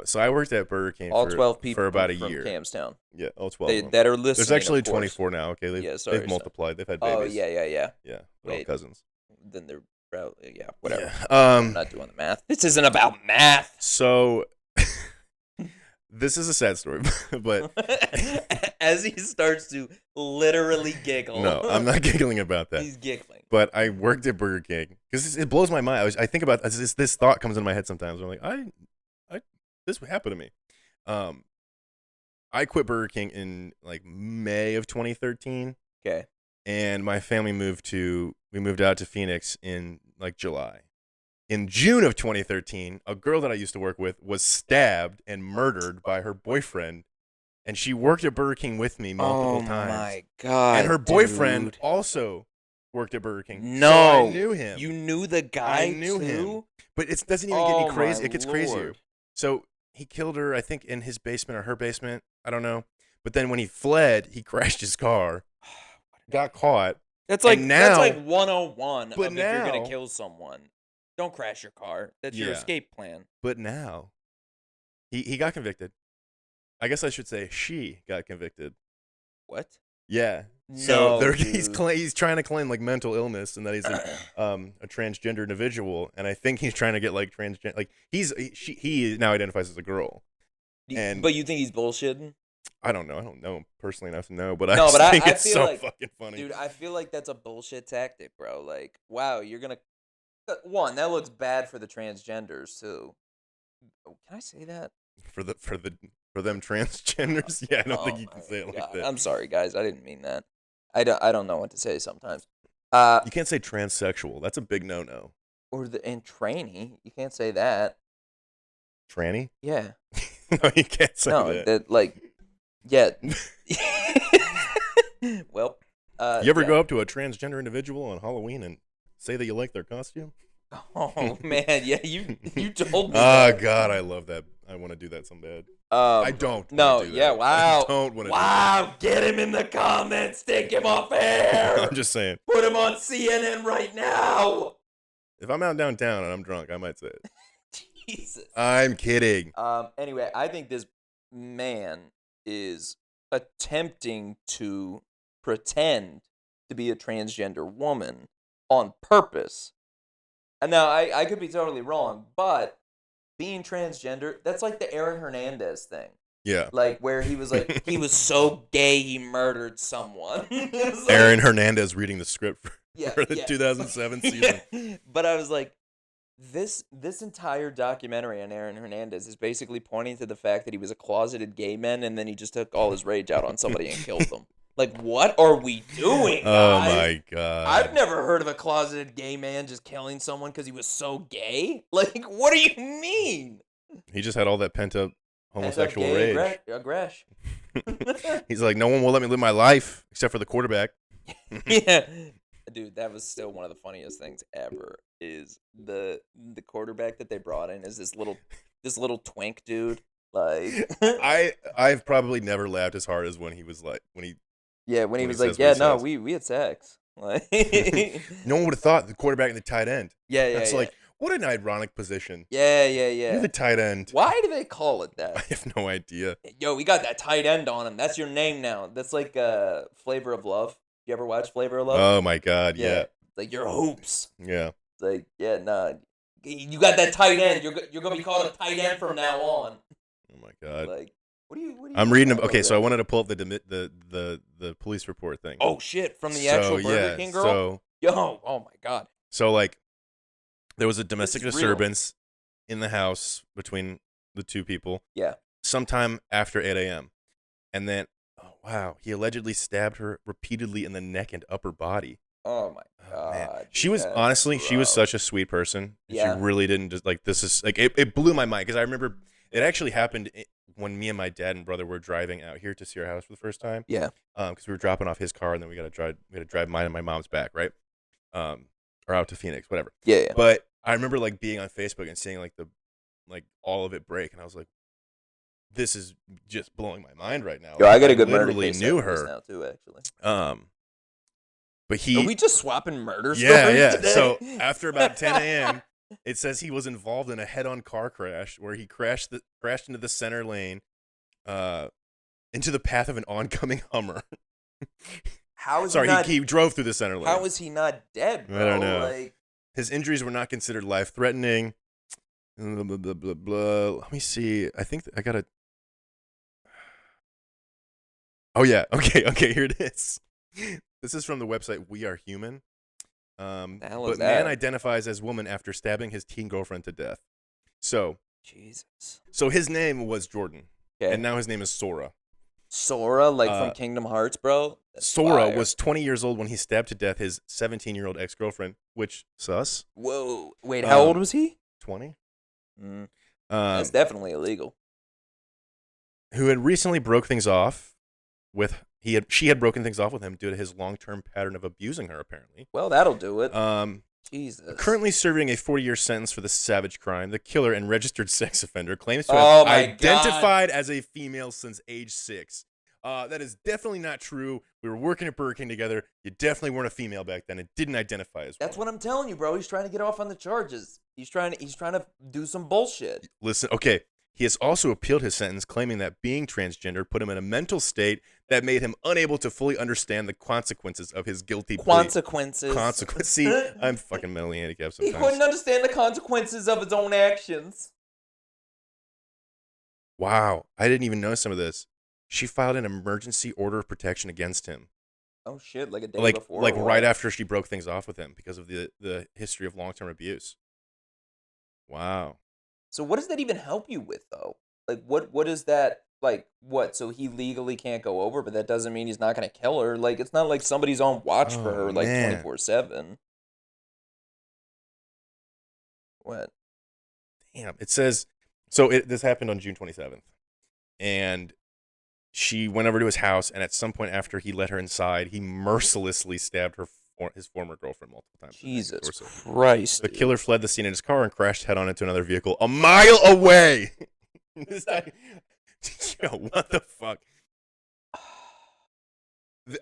So I worked at Burger King All 12 for people about a from year. Camstown. Yeah, all 12 They of them. that are listening. There's actually of course. 24 now. Okay, Yeah, they've sorry. multiplied. They've had Oh babies. yeah. Yeah, they're all Wait. cousins. Then they're probably whatever. Yeah. I'm not doing the math. This isn't about math. So this is a sad story, but As he starts to literally giggle. no, I'm not giggling about that. He's giggling. But I worked at Burger King because it blows my mind. I think about this thought comes into my head sometimes. I'm like, this would happen to me. I quit Burger King in like May of 2013. Okay. And my family we moved out to Phoenix in like July. In June of 2013, a girl that I used to work with was stabbed and murdered by her boyfriend. And she worked at Burger King with me multiple times. Oh my God. And her boyfriend dude. also worked at Burger King. No. So I knew him. You knew the guy I knew too? him. But it doesn't even get any crazy. My It gets Lord. crazier. So he killed her, I think, in his basement or her basement. I don't know. But then when he fled, he crashed his car, got caught. That's like And that's now- like 101 but of if you're gonna now- kill someone. Don't crash your car. That's your Yeah. escape plan. But now he got convicted. I guess I should say she got convicted. What? Yeah. No, So dude. he's trying to claim like mental illness and that he's a transgender individual, and I think he's trying to get like transgender. Like he now identifies as a girl. And- But you think he's bullshitting? I don't know. I don't know him personally enough to know, but I No, just but think I it's feel so like- fucking funny. Dude, I feel like that's a bullshit tactic, bro. Like, wow, you're gonna one, that looks bad for the transgenders too. Oh, can I say that? For them transgenders, yeah, I don't think you Oh can my say it like God. that. I'm sorry, guys. I didn't mean that. I don't know what to say sometimes. You can't say transsexual. That's a big no-no. And tranny. You can't say that. Tranny? Yeah. No, you can't say No, that. that like, yeah. Well, You ever yeah. go up to a transgender individual on Halloween and say that you like their costume? Oh man, yeah, you told me. Oh that. God, I love that. I want to do that so bad. I don't. No, wanna do yeah, that. wow. I don't want to. Wow, get him in the comments. Take him off air. I'm just saying. Put him on CNN right now. If I'm out downtown and I'm drunk, I might say it. Jesus. I'm kidding. Anyway, I think this man is attempting to pretend to be a transgender woman on purpose. And now I could be totally wrong, but being transgender, that's like the Aaron Hernandez thing. Yeah. Like where he was like he was so gay he murdered someone. It was like- Aaron Hernandez reading the script for Yeah, the yeah. 2007 season. Yeah. But I was like, this entire documentary on Aaron Hernandez is basically pointing to the fact that he was a closeted gay man and then he just took all his rage out on somebody and killed them. Like, what are we doing, Oh guys? my God. I've never heard of a closeted gay man just killing someone because he was so gay. Like, what do you mean? He just had all that pent up homosexual Gay rage. aggression. He's like, no one will let me live my life except for the quarterback. Yeah. Dude, that was still one of the funniest things ever. Is the quarterback that they brought in is this little twink dude. Like I've probably never laughed as hard as when he was like when he yeah, when when he he was says like, what yeah, he no, says. we had sex. Like no one would have thought the quarterback and the tight end. yeah, That's yeah. like what an ironic position. yeah. You're the tight end. Why do they call it I that? have no idea. Yo, we got that tight end on him. That's your name now. That's like Flavor of Love. You ever watch Flavor of Love? Oh my God, yeah. Like your hoops. Yeah. It's like, yeah, nah. You got that tight end. You're gonna be called a tight end from now on. Oh my God. Like, what do you? I'm reading. talking Okay, so I about? wanted to pull up the police report thing. Oh shit! From the actual Burger King girl. So Yo, oh my God. like, there was a domestic is real. disturbance in the house between the two people. Yeah. Sometime after 8 a.m. And then, oh wow, he allegedly stabbed her repeatedly in the neck and upper body. Oh my Oh, man. God. She was that's honestly, she was rough. such a sweet person. Yeah. She really didn't just like this is like it blew my mind because I remember it actually happened when me and my dad and brother were driving out here to see our house for the first time. Yeah. Because we were dropping off his car and then we had to drive mine and my mom's back, right? Or out to Phoenix, whatever. Yeah. Yeah. But I remember like being on Facebook and seeing like all of it break, and I was like, this is just blowing my mind right now. Yo, I got a good literally murder case knew after this her. now too. Actually, But he are we just swapping murder yeah, stories yeah. today? So after about 10 a.m., It says he was involved in a head-on car crash where he crashed into the center lane, uh, into the path of an oncoming Hummer. How is he Sorry, not? he drove through the center lane. How is he not dead, bro? I don't know. Like, His injuries were not considered life-threatening. Blah, blah, blah, blah, blah. Let me see. I think I got to... Oh, yeah. Okay, here it is. This is from the website We Are Human. the hell is But man that? identifies as woman after stabbing his teen girlfriend to death. So Jesus. his name was Jordan, Okay. and now his name is Sora. Sora, like from Kingdom Hearts, bro. That's Sora fire. was 20 years old when he stabbed to death his 17-year-old ex-girlfriend, which sus. Whoa. Wait, how old was he? 20. That's definitely illegal. Who had recently broke things off with she had broken things off with him due to his long-term pattern of abusing her, apparently. Well, that'll do it. Jesus. Currently serving a 40-year sentence for the savage crime, the killer and registered sex offender claims to have identified as a female since age 6. That is definitely not true. We were working at Burger King together. You definitely weren't a female back then and didn't identify as one. That's what I'm telling you, bro. He's trying to get off on the charges. He's trying to do some bullshit. Listen, okay. He has also appealed his sentence, claiming that being transgender put him in a mental state that made him unable to fully understand the consequences of his guilty plea. Consequences. See, I'm fucking mentally handicapped He sometimes. couldn't understand the consequences of his own actions. Wow, I didn't even know some of this. She filed an emergency order of protection against him. Oh shit! Like a day before. Like right after she broke things off with him because of the history of long-term abuse. Wow. So what does that even help you with, though? Like, what is that, like, what? So he legally can't go over, but that doesn't mean he's not going to kill her. Like, it's not like somebody's on watch for her, like, 24/7. What? Damn. It says, so this happened on June 27th. And she went over to his house, and at some point after he let her inside, he mercilessly stabbed his former girlfriend multiple times. Jesus Christ. The killer fled the scene in his car and crashed head-on into another vehicle a mile away. Yo, what the fuck?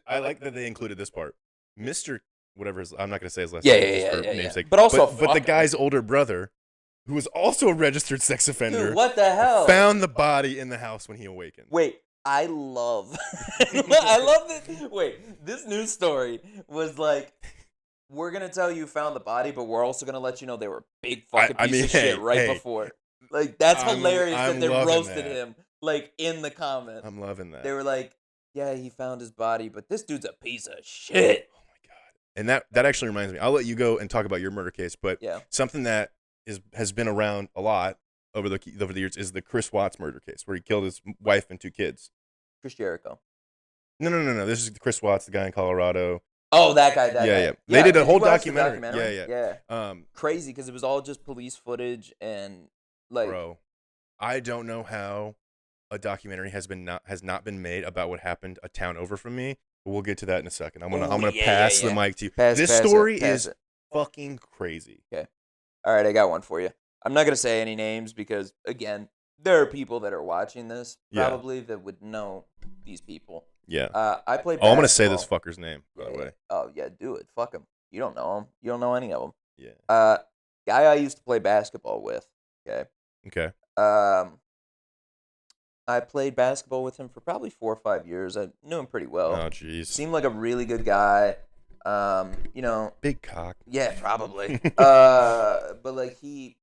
I like that they included this part. Mr. Whatever I'm not going to say his last name. For namesake. But also, but the guy's older brother, who was also a registered sex offender, dude, what the hell? found the body in the house when he awakened. Wait, I love this. Wait, this news story was like, we're going to tell you found the body, but we're also going to let you know they were a big fucking piece of shit before. Like, that's hilarious that they roasted him, like, in the comments. I'm loving that. They were like, yeah, he found his body, but this dude's a piece of shit. Oh, my God. And that actually reminds me. I'll let you go and talk about your murder case, but something that has been around a lot over the years is the Chris Watts murder case, where he killed his wife and 2 kids. Chris Jericho. No. This is Chris Watts, the guy in Colorado. Oh, that guy. Yeah. They did a whole documentary. Yeah. Crazy, because it was all just police footage and like. Bro, I don't know how a documentary has not been made about what happened a town over from me. But we'll get to that in a second. I'm gonna pass the mic to you. This story is fucking crazy. Okay. All right, I got one for you. I'm not gonna say any names because, again, there are people that are watching this probably that would know these people. Yeah. I played basketball. I'm going to say this fucker's name, by the way. Oh, yeah, do it. Fuck him. You don't know him. You don't know any of them. Yeah. Guy I used to play basketball with, okay? Okay. I played basketball with him for probably 4 or 5 years. I knew him pretty well. Oh, jeez. Seemed like a really good guy. Big cock. Yeah, probably. But, like, he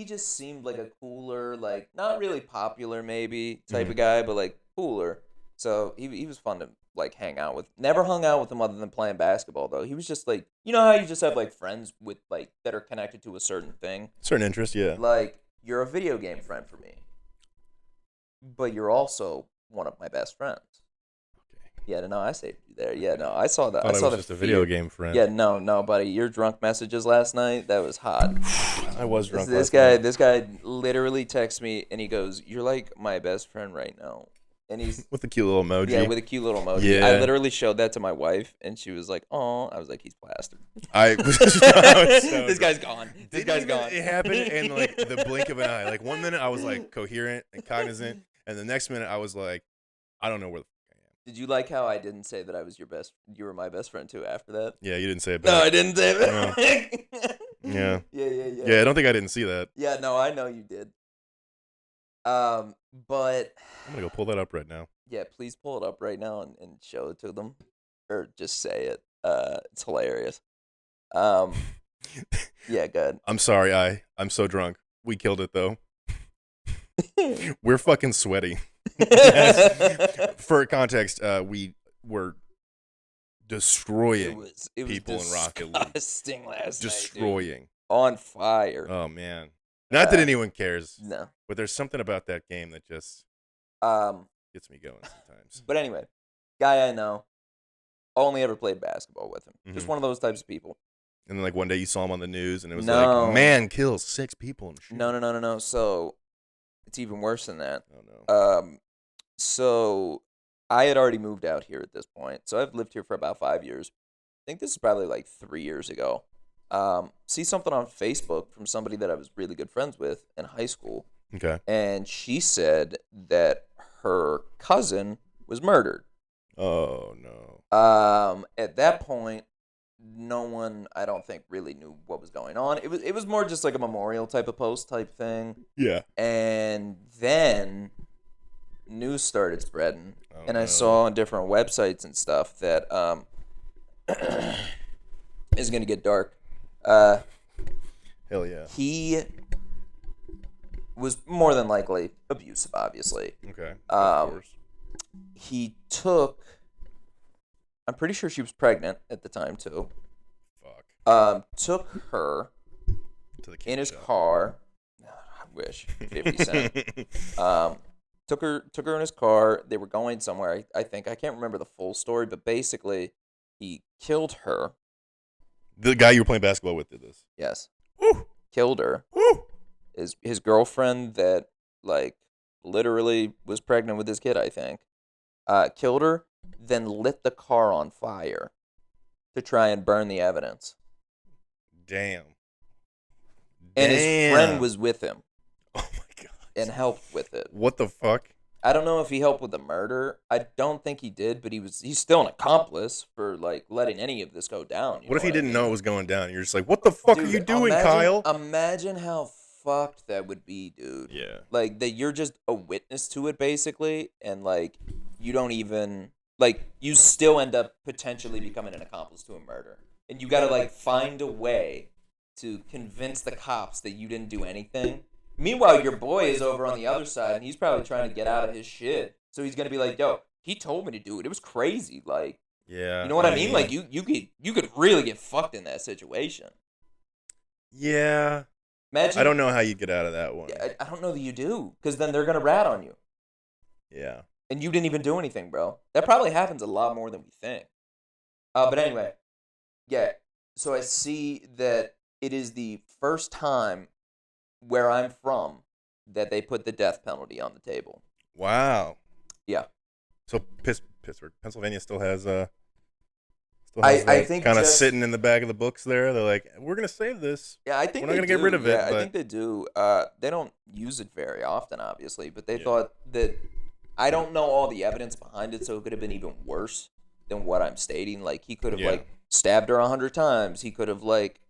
just seemed like a cooler, like, not really popular maybe type of guy, but, like, cooler. So he was fun to, like, hang out with. Never hung out with him other than playing basketball, though. He was just, like, you know how you just have, like, friends with, like, that are connected to a certain thing? Certain interest, yeah. Like, you're a video game friend for me. But you're also one of my best friends. Yeah, no, I saved you there. Yeah, no, I saw that. I saw was just a video game friend. Yeah, no, buddy. Your drunk messages last night, that was hot. I was drunk This guy literally texts me, and he goes, "You're like my best friend right now." And he's with a cute little emoji. Yeah, with a cute little emoji. Yeah. I literally showed that to my wife, and she was like, "Oh," I was like, "He's plastered." This guy's gone. This guy's gone. It happened in like the blink of an eye. Like 1 minute I was like coherent and cognizant, and the next minute I was like, I don't know where the fuck I am. Did you like how I didn't say that I was you were my best friend too after that? Yeah, you didn't say it No, back. I didn't say No. that. Yeah. Yeah. Yeah, I don't think I didn't see that. Yeah, no, I know you did. But I'm gonna go pull that up right now. yeah, please pull it up right now and show it to them, or just say it. It's hilarious. Um, yeah, good. I'm sorry, I'm so drunk. We killed it though. We're fucking sweaty. For context, we were destroying it was people in Rocket League. disgusting last night, dude. Destroying. On fire. Oh man. Not that anyone cares. No. But there's something about that game that just gets me going sometimes. But anyway, guy I know, only ever played basketball with him. Just one of those types of people. And then like one day you saw him on the news and it was No. like, man kills 6 people in the shoot. No. So it's even worse than that. Oh no. So I had already moved out here at this point. So I've lived here for about 5 years. I think this is probably like 3 years ago. See something on Facebook from somebody that I was really good friends with in high school. Okay. And she said that her cousin was murdered. Oh no. At that point, no one, I don't think, really knew what was going on. It was more just like a memorial type of post type thing. Yeah. And then news started spreading, and I no. saw on different websites and stuff that is gonna get dark. Hell yeah. He was more than likely abusive, obviously. Okay. Of course. He took, I'm pretty sure she was pregnant at the time too. Fuck. Took her To the in his shop. car. I wish 50 Cent. Took her in his car. They were going somewhere. I think I can't remember the full story, but basically, he killed her. The guy you were playing basketball with did this. Yes, Woo! killed her. Woo! His girlfriend that like literally was pregnant with his kid. I think killed her. Then lit the car on fire to try and burn the evidence. Damn. And his friend was with him. Oh my god. And helped with it. What the fuck? I don't know if he helped with the murder. I don't think he did, but he's still an accomplice for like letting any of this go down. What if he didn't know it was going down? You're just like, what the fuck Dude, are you doing, imagine, Kyle? Imagine how fucked that would be, dude. Yeah. Like that you're just a witness to it basically, and like you don't even like you still end up potentially becoming an accomplice to a murder. And you gotta like find a way to convince the cops that you didn't do anything. Meanwhile, your boy is over on the other side, and he's probably trying to get out of his shit. So he's gonna be like, "Yo, he told me to do it. It was crazy. Like, Yeah. you know what I mean? Like, you could really get fucked in that situation. Yeah. Imagine. I don't know how you get out of that one. Yeah, I don't know that you do, because then they're gonna rat on you, Yeah. and you didn't even do anything, bro. That probably happens a lot more than we think. But anyway, yeah. So I see that it is the first time where I'm from that they put the death penalty on the table. Wow. Yeah. So Pittsburgh, Pennsylvania still has I think kind of just- sitting in the back of the books there. They're like, we're gonna save this. Yeah, I think We're not they gonna get do. rid of it, Yeah, I but- think they do. They don't use it very often, obviously, but they Yeah. thought that I don't know all the evidence behind it, so it could have been even worse than what I'm stating. Like he could have Yeah. like stabbed her 100 times. He could have like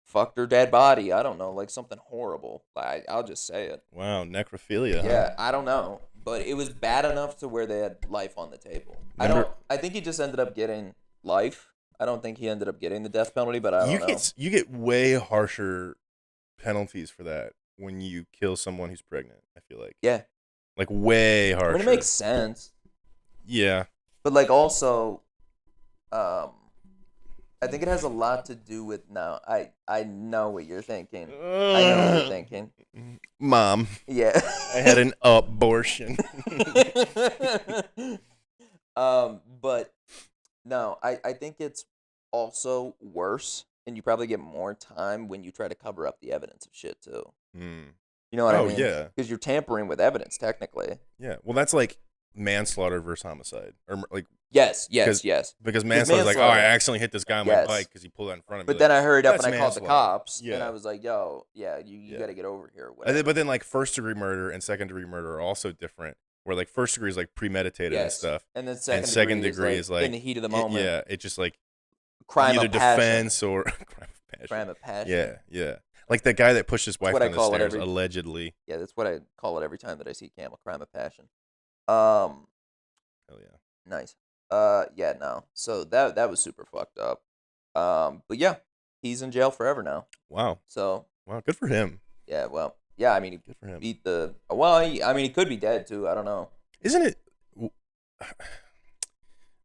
fucked her dead body. I don't know, like something horrible. I'll just say it. Wow, necrophilia. Yeah, I don't know, but it was bad enough to where they had life on the table. Remember- I think he just ended up getting life. I don't think he ended up getting the death penalty, but I don't know. You get way harsher penalties for that when you kill someone who's pregnant. I feel like Yeah, like way harsher. I mean, it makes sense. Yeah. But like also, I think it has a lot to do with now. I know what you're thinking. I know what you're thinking. Mom, Yeah. I had an abortion. But no, I think it's also worse, and you probably get more time when you try to cover up the evidence of shit too. Hmm. You know what I Oh, mean? yeah. Because you're tampering with evidence technically. Yeah. Well, that's like manslaughter versus homicide, or like Yes. because manslaughter is like, oh, I manslaughter- accidentally hit this guy on my Yes. bike because he pulled out in front of me. But then I hurried up and that's I called the manslaughter. cops, Yeah. and I was like, "Yo, yeah, you Yeah. got to get over here." But then like first degree murder and second degree murder are also different. where like first degree is like premeditated and Yes. stuff, And then and second second degree degree is is like in like the heat of the moment. yeah, it just like Crime either of passion. defense or crime of passion. Crime of passion. Yeah, yeah. Like that guy that pushed his wife what I down the call it stairs, every- allegedly. Yeah, that's what I call it every time that I see Camel. Crime of passion. Hell yeah. Nice. Yeah, no. So that was super fucked up. But yeah, he's in jail forever now. Wow. So Wow. Good for him. yeah, well, yeah. I mean, he Good for him. beat the. Well, he could be dead too. I don't know. Isn't it?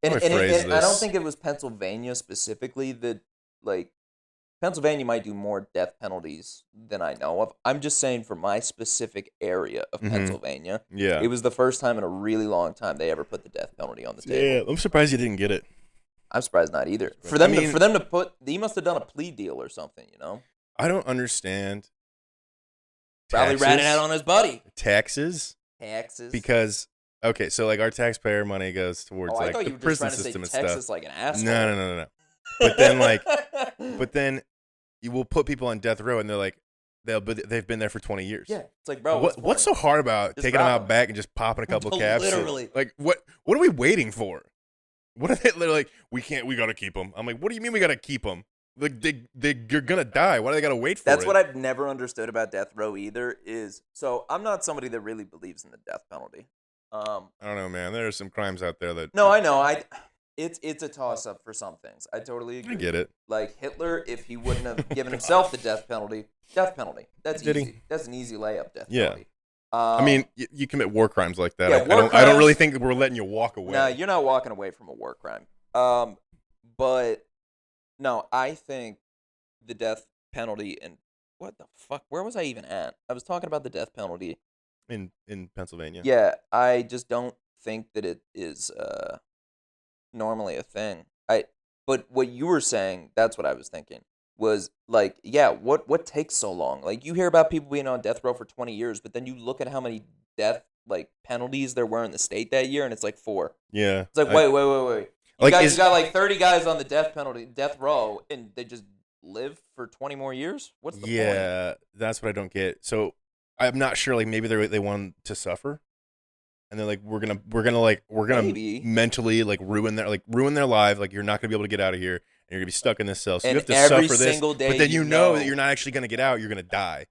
And, How do I and, phrase and I don't this? think it was Pennsylvania specifically that, like, Pennsylvania might do more death penalties than I know of. I'm just saying for my specific area of Mhm. Pennsylvania, Yeah. it was the first time in a really long time they ever put the death penalty on the table. Yeah. I'm surprised you didn't get it. I'm surprised not either. For I them, mean- for them to put, he must have done a plea deal or something, you know? I don't understand. Probably ratted out on his buddy. taxes Taxes. because okay, so like our taxpayer money goes towards Oh, I like thought the you were just prison trying to say system and Texas stuff. like an asshole. No. But then like, but then you will put people on death row and they're like, they've been there for 20 years. yeah, it's like, bro, What's so hard about Just taking them rob out them. back and just popping a couple caps? Literally. Like what are we waiting for? What are they're like? We gotta keep them. I'm like, what do you mean we gotta keep them? Like you're gonna die. Why do they gotta wait for That's it? what I've never understood about death row either. So I'm not somebody that really believes in the death penalty. I don't know, man. There are some crimes out there that No, I know. It's a toss up for some things. I totally agree. I get it. Like Hitler, if he wouldn't have given himself the death penalty. That's Did he? easy. That's an easy layup. Death Yeah. penalty. I mean, you commit war crimes like that. Yeah, I war don't really crimes- think that we're letting you walk away. no, you're not walking away from a war crime. But no, I think the death penalty and what the fuck? Where was I even at? I was talking about the death penalty. in Pennsylvania. Yeah, I just don't think that it is normally a thing. But what you were saying, that's what I was thinking. Was like, yeah, what takes so long? Like you hear about people being on death row for 20 years, but then you look at how many death like penalties there were in the state that year, and it's like 4. Yeah. It's like wait. You Like, got like 30 guys on the death row, and they just live for 20 more years. What's the point? Yeah, that's what I don't get. So I'm not sure. Like maybe they want to suffer, and they're like, we're gonna Maybe. mentally like ruin their life. Like you're not gonna be able to get out of here, and you're gonna be stuck in this cell. So And you have to every suffer this. single day But then you you know know- that you're not actually gonna get out. You're gonna die.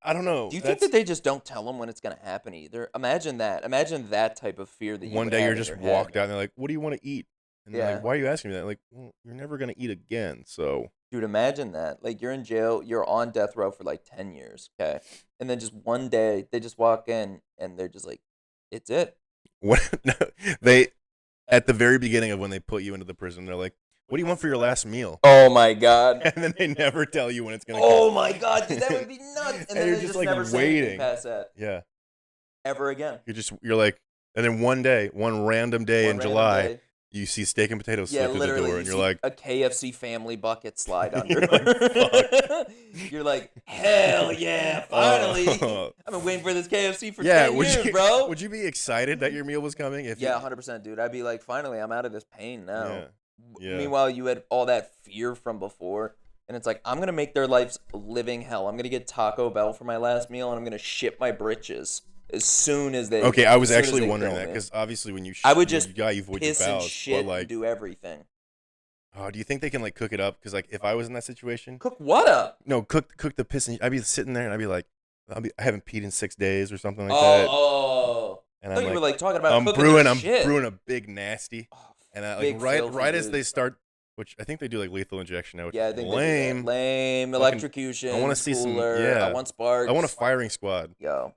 I don't know. Do you think that they just don't tell them when it's going to happen either? Imagine that. Imagine that type of fear that you one would day have you're in just your head. walked out and they're like, "What do you want to eat?" And they're Yeah. like, "Why are you asking me that?" Like, well, you're never gonna eat again. So Dude, imagine that. Like, you're in jail, you're on death row for like 10 years, okay? And then just one day, they just walk in and they're just like, it's it. what? No, they at the very beginning of when they put you into the prison, they're like, "What do you want for your last meal?" Oh my God. And then they never tell you when it's gonna Oh come. my God, dude, that would be nuts. And then you're they just, just like, never say anything waiting. past that Yeah, ever again. you're like, and then one random day One in random July, day. you see steak and potatoes Yeah, slip through the literally. door, You and you're see like, a KFC family bucket slide under. You're like, You're like, hell yeah, finally. I've been waiting for this KFC for 10 years, bro. Would you be excited that your meal was coming? If Yeah, 100%, dude. I'd be like, finally, I'm out of this pain now. Yeah. Yeah. Meanwhile, you had all that fear from before, and it's like, I'm going to make their lives a living hell. I'm going to get Taco Bell for my last meal, and I'm going to ship my britches as soon as they Okay, I was as soon as actually they wondering kill that me. because obviously when you I would just you avoid your piss and bowels, shit but like, and do everything. oh, do you think they can like cook it up? Because like if I was in that situation, Cook what up? no, cook the piss, and I'd be sitting there and I'd be like, I haven't peed in 6 days or something like that, Oh. and I thought I'm you like, were like talking about I'm cooking brewing their shit. a big nasty, Oh, and I big like right filthy right as dude. they start, which I think they do like lethal injection now, which Yeah, I is think lame. Lame Fucking- electrocution. I wanna see some- cooler, yeah. I want sparks. I want a firing squad. Yo,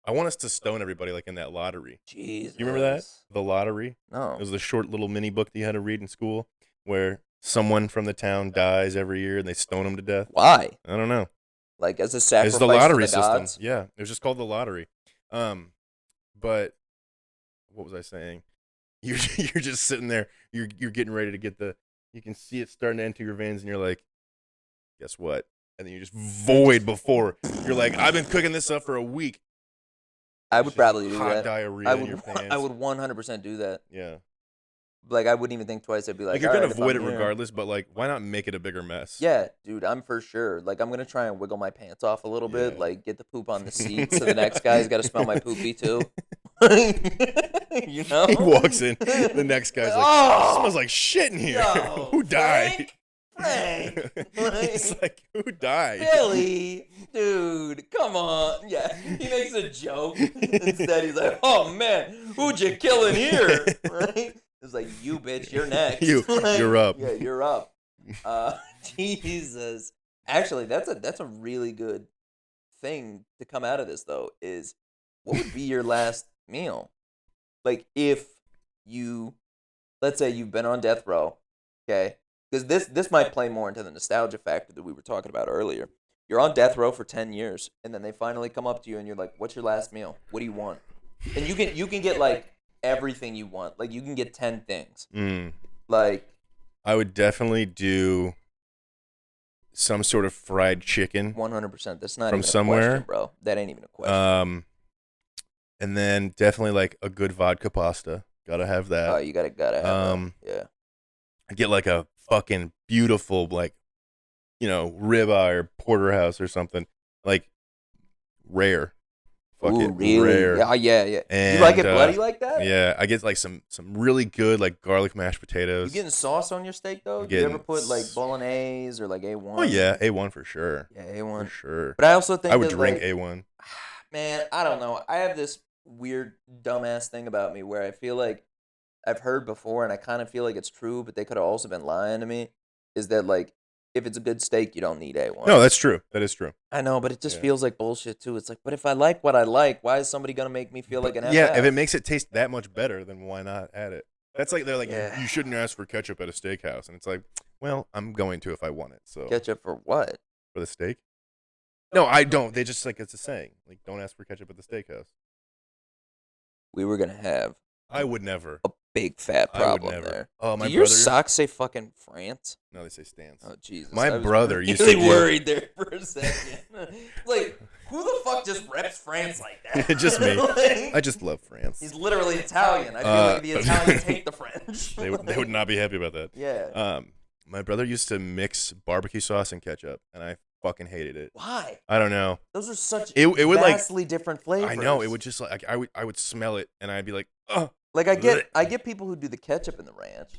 I want us to stone everybody like in that lottery. Jesus. You remember that? The lottery? No. It was the short little mini book that you had to read in school where someone from the town dies every year and they stone them to death. Why? I don't know. Like as a sacrifice It's the lottery to the system. gods? Yeah, it was just called the lottery. But what was I saying? You're just sitting there. You're getting ready to get the. You can see it starting to enter your veins, and you're like, guess what? And then you just void before. You're like, I've been cooking this up for a week. I would Just probably do hot that. diarrhea I in would. your pants. I would 100% do that. Yeah. Like I wouldn't even think twice. I'd be like, Like you're "All gonna right, if avoid it I'm here." regardless, but like, why not make it a bigger mess? Yeah, dude, I'm for sure. Like I'm gonna try and wiggle my pants off a little bit, Yeah. like get the poop on the seat, so the next guy's got to smell my poopy too. You know? He walks in. The next guy's like, oh, "Smells like shit in here. yo, Who died?" Frank. He's like, "Who died?" Billy, dude, come on. Yeah, he makes a joke. Instead, he's like, oh, man, who'd you kill in here? Right? It's like, you, bitch, you're next. You're up. Yeah, you're up. Jesus. Actually, that's a really good thing to come out of this, though, is what would be your last meal? Like, if you, let's say you've been on death row, okay? Because this might play more into the nostalgia factor that we were talking about earlier. You're on death row for 10 years, and then they finally come up to you, and you're like, what's your last meal? What do you want? And you can get, like, everything you want. Like, you can get 10 things. Like, I would definitely do some sort of fried chicken 100%. That's not from even somewhere, a question, bro. That ain't even a question. And then definitely like a good vodka pasta. Gotta have that. Oh, you gotta have that. Yeah. I get like a fucking beautiful, like, ribeye or porterhouse or something, like rare. Fucking Ooh, really? rare. Yeah. And, you like it bloody like that? Yeah, I get like some really good like garlic mashed potatoes. You getting sauce on your steak though? Do you ever put like bolognese or like A1? Oh yeah, A1 for sure. Yeah, A1 for sure. But I also think I would that, drink like, A1. Man, I don't know. I have this weird dumbass thing about me where I feel like I've heard before, and I kind of feel like it's true, but they could have also been lying to me. Is that like if it's a good steak, you don't need A1? No, that's true. That is true. I know, but it just feels like bullshit too. It's like, but if I like what I like, why is somebody gonna make me feel like an FF? Yeah, if it makes it taste that much better, then why not add it? That's like they're like, you shouldn't ask for ketchup at a steakhouse, and it's like, well, I'm going to if I want it. So ketchup for what? For the steak? No, I don't. They just like it's a saying, like don't ask for ketchup at the steakhouse. We were gonna have. I would never. A big fat problem there. Oh, my Do your brother. socks say fucking France? No, they say stance. Oh Jesus! My brother used to really worried there for a second. Like, who the fuck just reps France like that? Just me. Like, I just love France. He's literally Italian. I feel like the Italians hate the French. They would not be happy about that. Yeah. My brother used to mix barbecue sauce and ketchup, and I fucking hated it. Why? I don't know. Those are such it would vastly different flavors. I know. It would just like I would smell it, and I'd be like, oh. Like I get people who do the ketchup and the ranch.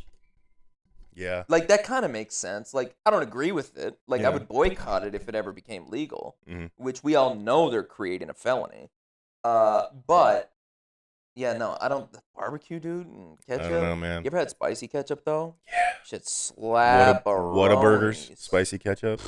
Yeah. Like that kind of makes sense. Like I don't agree with it. Like I would boycott it if it ever became legal, which we all know they're creating a felony. But yeah, no, I don't. Barbecue, dude, and ketchup. I don't know, man. You ever had spicy ketchup though? Yeah. Shit slap. Whataburgers, spicy ketchup.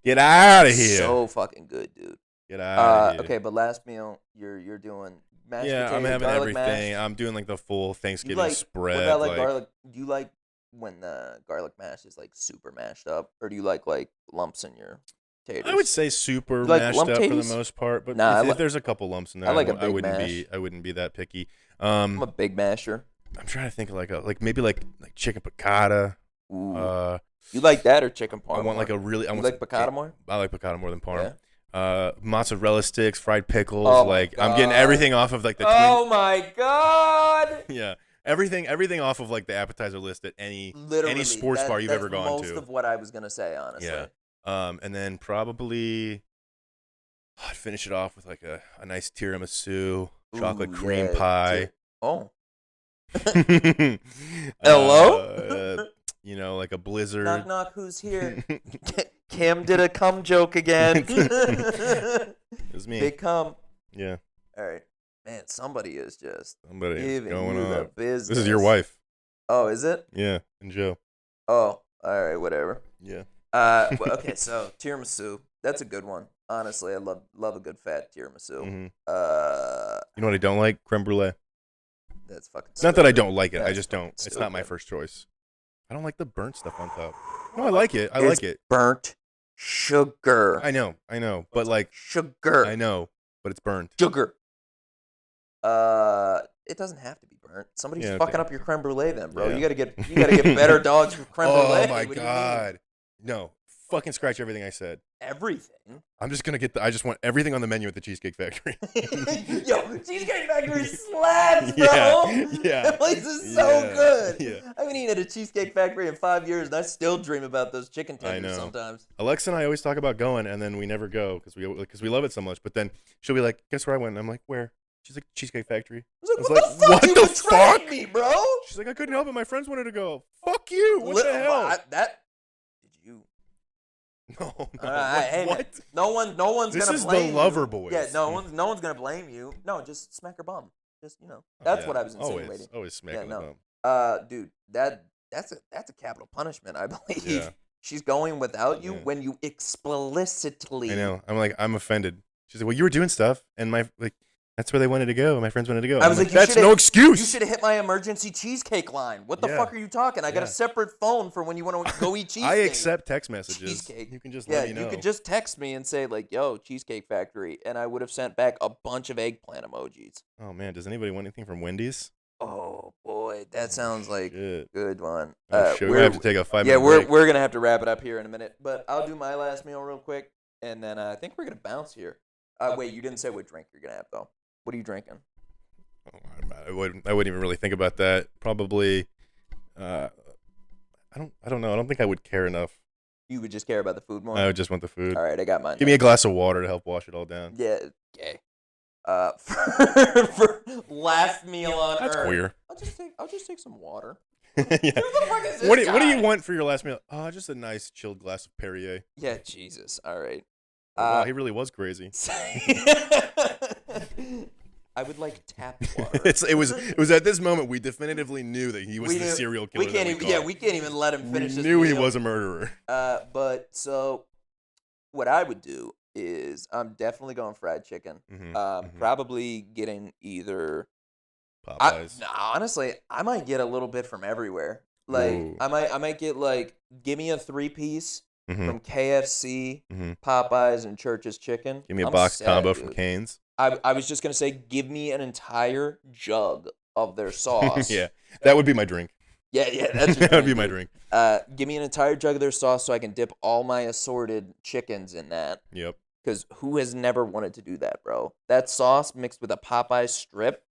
Get out of here. So fucking good, dude. Get out of here. Okay, but last meal, you're doing mashed potato, I'm having everything. Mash. I'm doing like the full Thanksgiving spread. What about like garlic? Do you like when the garlic mash is like super mashed up, or do you like lumps in your taters? I would say super like mashed up for the most part, but if there's a couple lumps in there, I wouldn't be that picky. I'm a big masher. I'm trying to think of maybe like chicken piccata. Ooh. You like that or chicken parm? I want like a really. You like piccata more? I like piccata more than parm. Yeah. Mozzarella sticks, fried pickles. Oh I'm getting everything off of like the. Oh my god! Yeah, everything off of like the appetizer list at any sports bar you've ever gone to. Most of what I was gonna say, honestly. Yeah. And then probably I'd finish it off with like a nice tiramisu, chocolate cream pie. Oh. Hello. Like a blizzard. Knock knock. Who's here? Cam did a cum joke again. It was me. Big cum. Yeah. All right, man. Somebody is giving going you on. the business. This is your wife. Oh, is it? Yeah, and Joe. Oh, all right, whatever. Yeah. Okay, so tiramisu. That's a good one. Honestly, I love a good fat tiramisu. Mm-hmm. You know what I don't like? Creme brulee. That's fucking. It's not that I don't like it. I just don't. Stupid. It's not my first choice. I don't like the burnt stuff on top. No, I like it. I like it. Burnt sugar. I know. But like sugar. I know, but it's burnt. Sugar. It doesn't have to be burnt. Somebody's fucking up your creme brulee, then, bro. Yeah. You gotta get better dogs for creme brulee. Oh my god. No. Fucking scratch everything I said. Everything. I'm just gonna I just want everything on the menu at the Cheesecake Factory. Yo, Cheesecake Factory slaps, bro. Yeah. That place is so good. Yeah. I haven't eaten at a Cheesecake Factory in 5 years, and I still dream about those chicken tenders sometimes. Alexa and I always talk about going, and then we never go because we love it so much. But then she'll be like, "Guess where I went?" And I'm like, "Where?" She's like, Cheesecake Factory. I I was was like, like, what the fuck? what You the betrayed fuck? me, bro. She's like, I couldn't help it. My friends wanted to go. Fuck you. What the hell? That did you? No, no. Hey man, What? no one's This gonna is the blame Lover you. Boys. Yeah, no one's gonna blame you. No, just smack her bum. Just Oh, that's yeah. what I was insinuating. Always smacking the No, bum. dude, that's a capital punishment, I believe. Yeah. She's going without you Yeah. when you explicitly. I know. I'm like, I'm offended. She's like, well, you were doing stuff, and that's where they wanted to go. My friends wanted to go. I was like, that's no excuse. You should have hit my emergency cheesecake line. What the Yeah. fuck are you talking? I got a Yeah. separate phone for when you want to go eat cheesecake. I accept text messages. Cheesecake. You can just Yeah, let me know. you could just text me and say like, "Yo, Cheesecake Factory," and I would have sent back a bunch of eggplant emojis. Oh man, does anybody want anything from Wendy's? Oh boy, that sounds like Shit. good one. Oh, shit. We're gonna have to take a 5 minute we're break. we're gonna have to wrap it up here in a minute, but I'll do my last meal real quick, and then I think we're gonna bounce here. Wait, you didn't say what drink you're gonna have though. What are you drinking? Oh, I wouldn't even really think about that. Probably. I don't know. I don't think I would care enough. You would just care about the food more. I would just want the food. All right, I got mine. Give me a glass of water to help wash it all down. Yeah, okay. For last meal on That's earth. queer. I'll just take some water. Yeah. Who the fuck is this What do guy? you want for your last meal? Oh, just a nice chilled glass of Perrier. Yeah, Jesus. All right. Wow, he really was crazy. I would like tap water. It was at this moment we definitively knew that he was the serial killer. We can't even let him finish. We this knew he meal. was a murderer. But so what I would do is I'm definitely going fried chicken. Probably getting either Popeyes. Honestly, I might get a little bit from everywhere. Like Ooh. I might get like give me a 3-piece Mhm. from KFC, Mhm. Popeyes, and Church's Chicken. Give me a I'm box set, combo dude. from Cane's. I was just gonna say, give me an entire jug of their sauce. Yeah, that would be my drink. Yeah, that's your That would be drink, my dude. drink. Give me an entire jug of their sauce so I can dip all my assorted chickens in that. Yep. Because who has never wanted to do that, bro? That sauce mixed with a Popeye strip,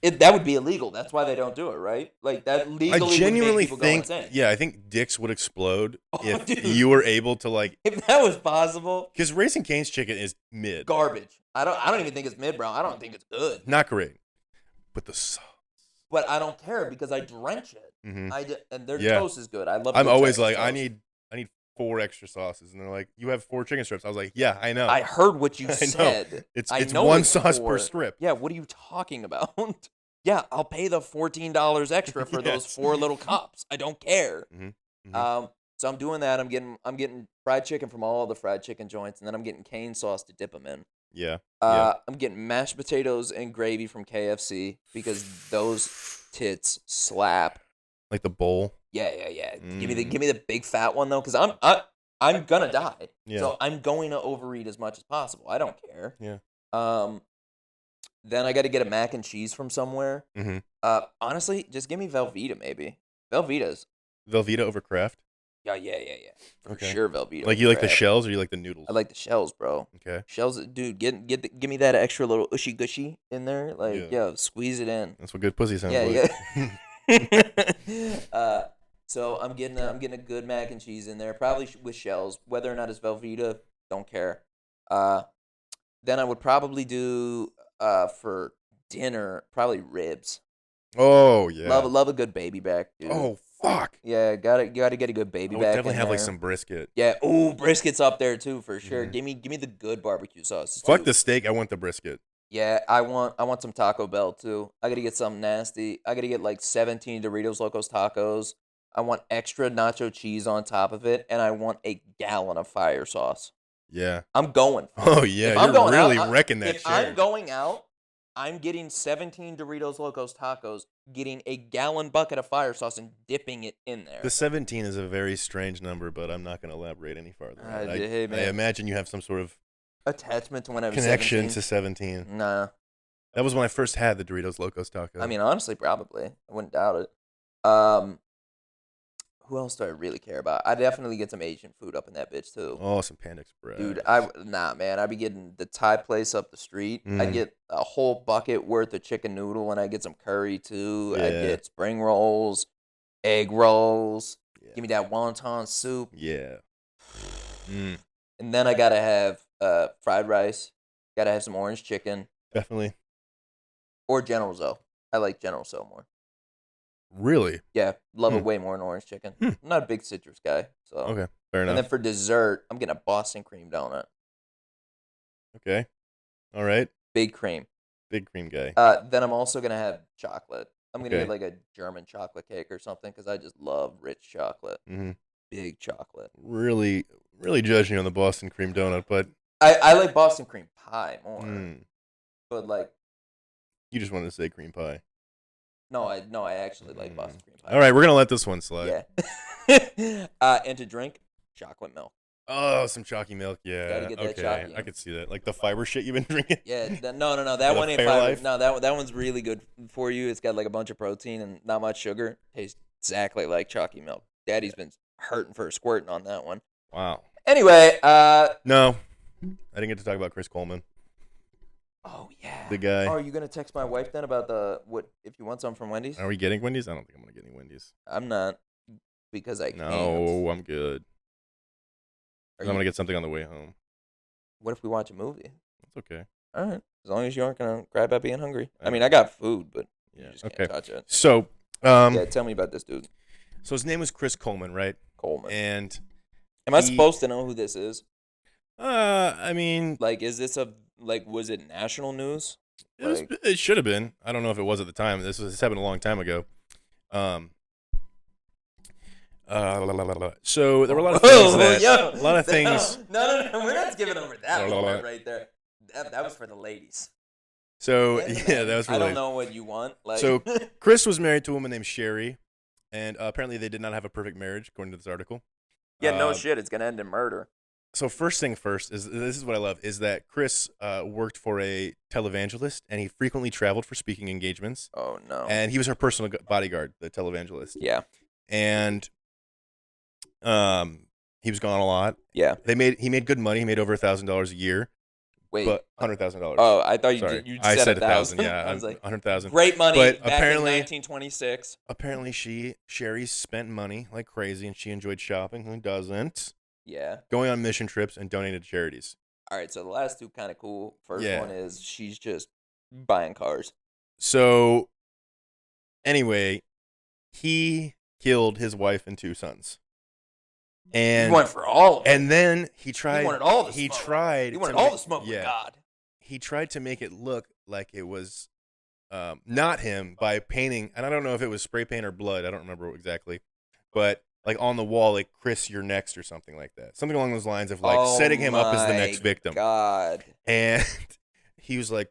that would be illegal. That's why they don't do it, right? Like that legally I genuinely would make people think, go insane. yeah, I think dicks would explode if dude. you were able to like. If that was possible, Because Racing Cane's chicken is mid, garbage. I don't even think it's mid, bro. I don't think it's good. not great, but the sauce. But I don't care because I drench it. Mhm. And their Yeah. toast is good. I love. I'm good always Texas like, toast. I need 4 extra sauces, and they're like, you have 4 chicken strips. I was like, yeah, I know. I heard what you I know. said. It's I it's know one it's sauce 4. per strip. Yeah, what are you talking about? Yeah, I'll pay the $14 extra for those Yes. 4 little cups. I don't care. Mhm. So I'm doing that. I'm getting fried chicken from all the fried chicken joints, and then I'm getting cane sauce to dip them in. Yeah. Yeah. I'm getting mashed potatoes and gravy from KFC because those tits slap. Like the bowl. Yeah. Give me the big fat one though, because I'm gonna die. Yeah. So I'm going to overeat as much as possible. I don't care. Yeah. Then I got to get a mac and cheese from somewhere. Mhm. Honestly, just give me Velveeta maybe. Velveeta's. Velveeta over Kraft. Yeah. For Okay. sure, Velveeta. Like you like the Kraft. shells or you like the noodles? I like the shells, bro. Okay. Shells, dude. Give me that extra little ushy gushy in there. Like, Yeah. yo, squeeze it in. That's what good pussy sounds Yeah, like. yeah. So I'm getting a good mac and cheese in there, probably with shells. Whether or not it's Velveeta, don't care. Then I would probably do for dinner probably ribs. Oh yeah. Love a good baby back, dude. Oh fuck. Yeah, gotta get a good baby I would back. definitely in have like there. some brisket. Yeah, ooh, brisket's up there too for sure. Mhm. Give me the good barbecue sauce. Fuck too. the steak. I want the brisket. Yeah, I want some Taco Bell too. I gotta get something nasty. I gotta get like 17 Doritos Locos Tacos. I want extra nacho cheese on top of it, and I want a gallon of fire sauce. Yeah. I'm going for it. Oh yeah. If I'm You're going really out, wrecking that If chair. I'm going out, I'm getting 17 Doritos Locos Tacos, getting a gallon bucket of fire sauce, and dipping it in there. The 17 is a very strange number, but I'm not going to elaborate any farther. on it. Hey, I man. imagine you have some sort of Attachment to when I was connection 17. to 17. Nah. That was when I first had the Doritos Locos Taco. I mean, honestly, probably. I wouldn't doubt it. Who else do I really care about? I definitely get some Asian food up in that bitch too. oh, some Panda Express. Dude, man, I'd be getting the Thai place up the street. I Mhm. get a whole bucket worth of chicken noodle, and I get some curry too. I Yeah. get spring rolls, egg rolls. Yeah. Give me that wonton soup, Yeah. Mm, and then I gotta have fried rice. Gotta have some orange chicken. definitely. Or General Tso. I like General Tso more. Really? Yeah, love Hmm. it way more than orange chicken. Hmm. I'm not a big citrus guy, so. Okay, fair And then enough. for dessert, I'm getting a Boston cream donut. Okay, all right. Big cream. Big cream guy. Then I'm also gonna have chocolate. I'm gonna get Okay. like a German chocolate cake or something because I just love rich chocolate. Mm-hmm. Big chocolate. Really, really judging on the Boston cream donut, but I like Boston cream pie more, mm, but like you just wanted to say cream pie. no, I actually like Mm. Boston cream pie. All right, we're gonna let this one slide. Yeah. And to drink, chocolate milk. Oh, some chalky milk. Gotta Yeah. get that Okay, chalky I in. could see that. Like the fiber shit you've been drinking. Yeah, no. That For the one ain't Fair fiber. Life? No, that one's really good for you. It's got like a bunch of protein and not much sugar. Tastes exactly like chalky milk. Daddy's been hurting for a squirting on that one. Wow. Anyway, No, I didn't get to talk about Chris Coleman, oh yeah. the guy. Oh, are you gonna text my wife then about the what if you want some from Wendy's? Are we getting Wendy's? I don't think I'm gonna get any Wendy's. I'm not because I can't. No, I'm good. Are I'm you, gonna get something on the way home. what if we watch a movie? That's okay. All right, as long as you aren't gonna grab at being hungry. I mean, I got food, but you Yeah. just can't Okay. touch it. So, Yeah, tell me about this dude, so his name was Chris Coleman, right? Coleman. And Am I he- supposed to know who this is? I mean, Like, is this was it national news? Like, it should have been. I don't know if it was at the time. This happened a long time ago. So there were a lot of things that a lot of things. No, we're not giving over that moment right there. That was for the ladies. So And the yeah, men. that was for I don't ladies. know what you want. Like, So Chris was married to a woman named Sherry, and apparently they did not have a perfect marriage, according to this article. yeah, no Uh, shit. It's gonna end in murder. So first thing first is this is what I love is that Chris worked for a televangelist, and he frequently traveled for speaking engagements, Oh no. and he was her personal bodyguard, the televangelist, Yeah. and he was gone a lot. Yeah. He made good money. He made over $1,000 a year, Wait. but $100,000. Oh, I thought Sorry, you I said said 1,000. Yeah, I was like, 100,000. great money But back apparently- in 1926. Apparently, Sherry spent money like crazy, and she enjoyed shopping. Who doesn't? Yeah. Going on mission trips and donating to charities. All right. So the last two kind of cool. First Yeah. one is she's just buying cars. So, anyway, he killed his wife and 2 sons, and He went for all of it. and then he tried. He wanted all the He smoke. tried. He wanted to all ma- the smoke Yeah, with God. he tried to make it look like it was not him by painting, and I don't know if it was spray paint or blood. I don't remember exactly, but like on the wall, like Chris, you're next, or something like that, something along those lines of like Oh setting him up as the my next victim. God. And he was like,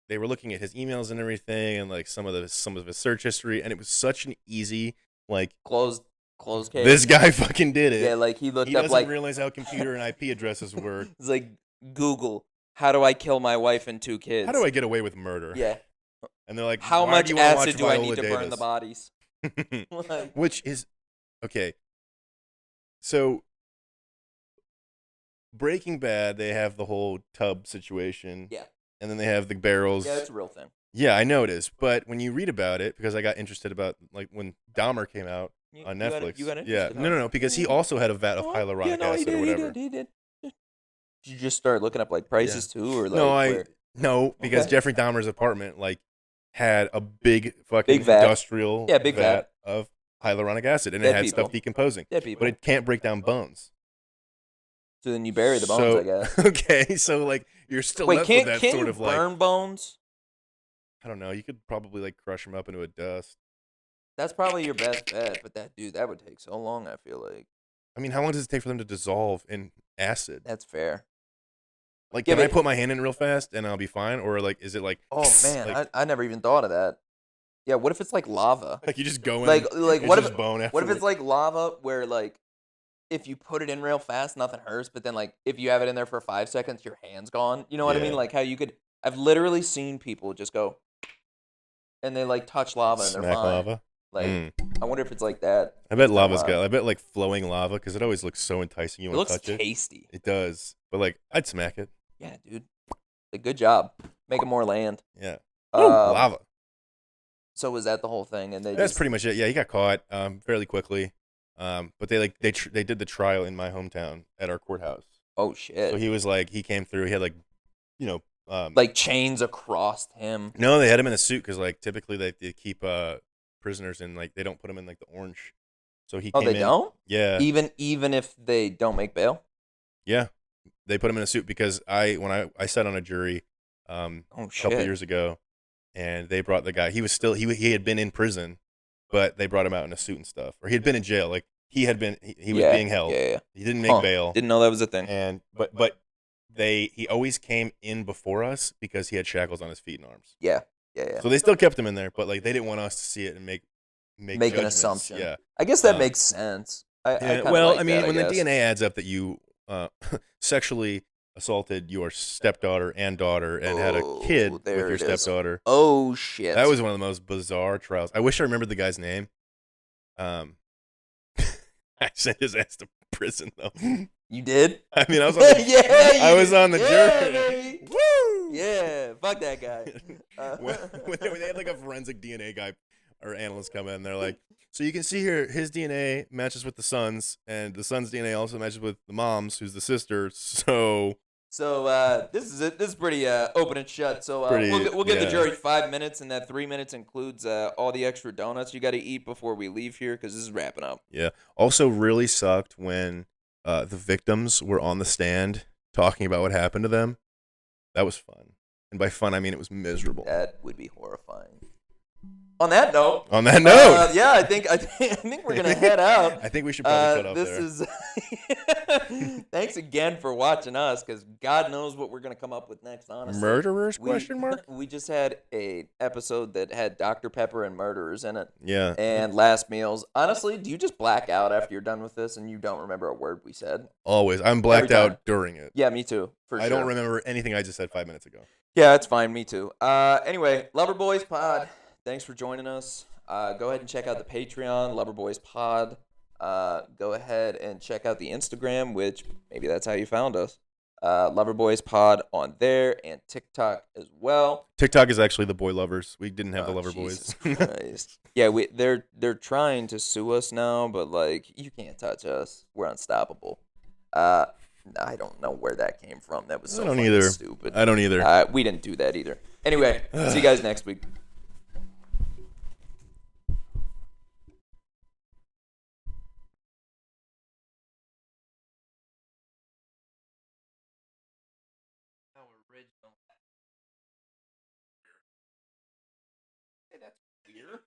they were looking at his emails and everything, and like some of his search history, and it was such an easy like Closed case. this guy fucking did it. Yeah, like he looked He up doesn't like realize how computer and IP addresses work. it's like Google. How do I kill my wife and 2 kids? How do I get away with murder? Yeah. And they're like, How "Why much do you wanna acid watch do I Viola need to burn the Davis?" bodies? Like, Which is okay. So Breaking Bad, they have the whole tub situation. Yeah. And then they have the barrels. yeah, it's a real thing. Yeah, I know it is. But when you read about it, because I got interested about like when Dahmer came out You- on you got- Netflix. you got yeah, interested, no, huh? because he also had a vat of Oh, hyaluronic yeah, no, acid or whatever. He did. Did you just start looking up like prices too, or like No, where? no, because Okay. Jeffrey Dahmer's apartment like had a big fucking Big vat. industrial Yeah, big vat. of hyaluronic acid, and it Dead had people. stuff decomposing, Dead people. but it can't break down bones. So then you bury the bones, So- I guess. Okay, so like you're still Wait, left can't with that can sort you of like burn bones? I don't know. You could probably like crush them up into a dust. That's probably your best bet. But that would take so long. I feel like I mean, how long does it take for them to dissolve in acid? that's fair. Like, Yeah, can I but- put my hand in real fast and I'll be fine, or like, is it like? Oh man, like, I never even thought of that. Yeah, what if it's like lava? like you just go in, Like it's what if just bone what if afterwards? it's like lava where like if you put it in real fast, nothing hurts, but then like if you have it in there for 5 seconds, your hand's gone. You know what I mean? Yeah. Like how you could. I've literally seen people just go, and they like touch lava and they're smack fine. lava? Like Mm. I wonder if it's like that. I bet It's not lava's lava. got. I bet like flowing lava because it always looks so enticing. You It want looks to touch it. tasty. It does, but like I'd smack it. Yeah, dude. Like, good job. Making more land. Yeah. Woo, lava. So was that the whole thing? And they That's just, pretty much it. Yeah, he got caught fairly quickly. But they did the trial in my hometown at our courthouse. Oh shit. So he was like, he came through. He had like, Like chains across him. No, they had him in a suit because like typically they keep prisoners in like they don't put him in like the orange. So he Oh, came they in. don't? Yeah, Even if they don't make bail? yeah. They put him in a suit because when I sat on a jury Oh a couple shit. years ago, and they brought the guy. He was still he had been in prison, but they brought him out in a suit and stuff, or he had been in jail. Like he was Yeah, being held. yeah, yeah. He didn't make Huh. bail, Didn't know that was a thing. and but he always came in before us because he had shackles on his feet and arms. Yeah. Yeah, yeah. So they still kept him in there, but like they didn't want us to see it and make Make an judgments. assumption. Yeah. I guess that Uh, makes sense. I yeah. kind of Well, I like that, mean, I when the guess. DNA adds up that you sexually assaulted your stepdaughter and daughter and had a Oh, kid with there your it is. stepdaughter, Oh that shit. was one of the most bizarre trials. I wish I remembered the guy's name. Um, I sent his ass to prison though. You did? I mean, I was on the Yeah, I was you on the yeah, jury. baby. Woo! Yeah, fuck that guy. When they had like a forensic DNA guy or analyst come in, they're like, so you can see here his DNA matches with the son's, and the son's DNA also matches with the mom's, who's the sister. So So this is it. This is pretty open and shut. So pretty, we'll give the yeah, jury 5 minutes, and that 3 minutes includes all the extra donuts you got to eat before we leave here, because this is wrapping up. yeah. Also, really sucked when the victims were on the stand talking about what happened to them. That was fun, and by fun I mean it was miserable. That would be horrifying. On that note, On that note, yeah, I think we're gonna head out. I think we should probably cut off This there. is thanks again for watching us, because God knows what we're gonna come up with next. Honestly, Murderers? we Question mark. we just had a episode that had Dr. Pepper and murderers in it, Yeah. and last meals. Honestly, do you just black out after you're done with this and you don't remember a word we said? Always. I'm Every blacked time. out during it. Yeah, me too. For I sure. don't remember anything I just said 5 minutes ago. Yeah, it's fine. Me too. Anyway, Loverboys Pod. Thanks for joining us. Go ahead and check out the Patreon, Loverboys Pod. Go ahead and check out the Instagram, which maybe that's how you found us. Loverboys Pod on there, and TikTok as well. TikTok is actually the boy lovers. We didn't have the lover Jesus boys. Christ. Yeah, they're trying to sue us now, but like you can't touch us. We're unstoppable. I don't know where that came from. That was so I don't fucking either. stupid. I don't either. We didn't do that either. Anyway, see you guys next week. Original. Hey, that's weird.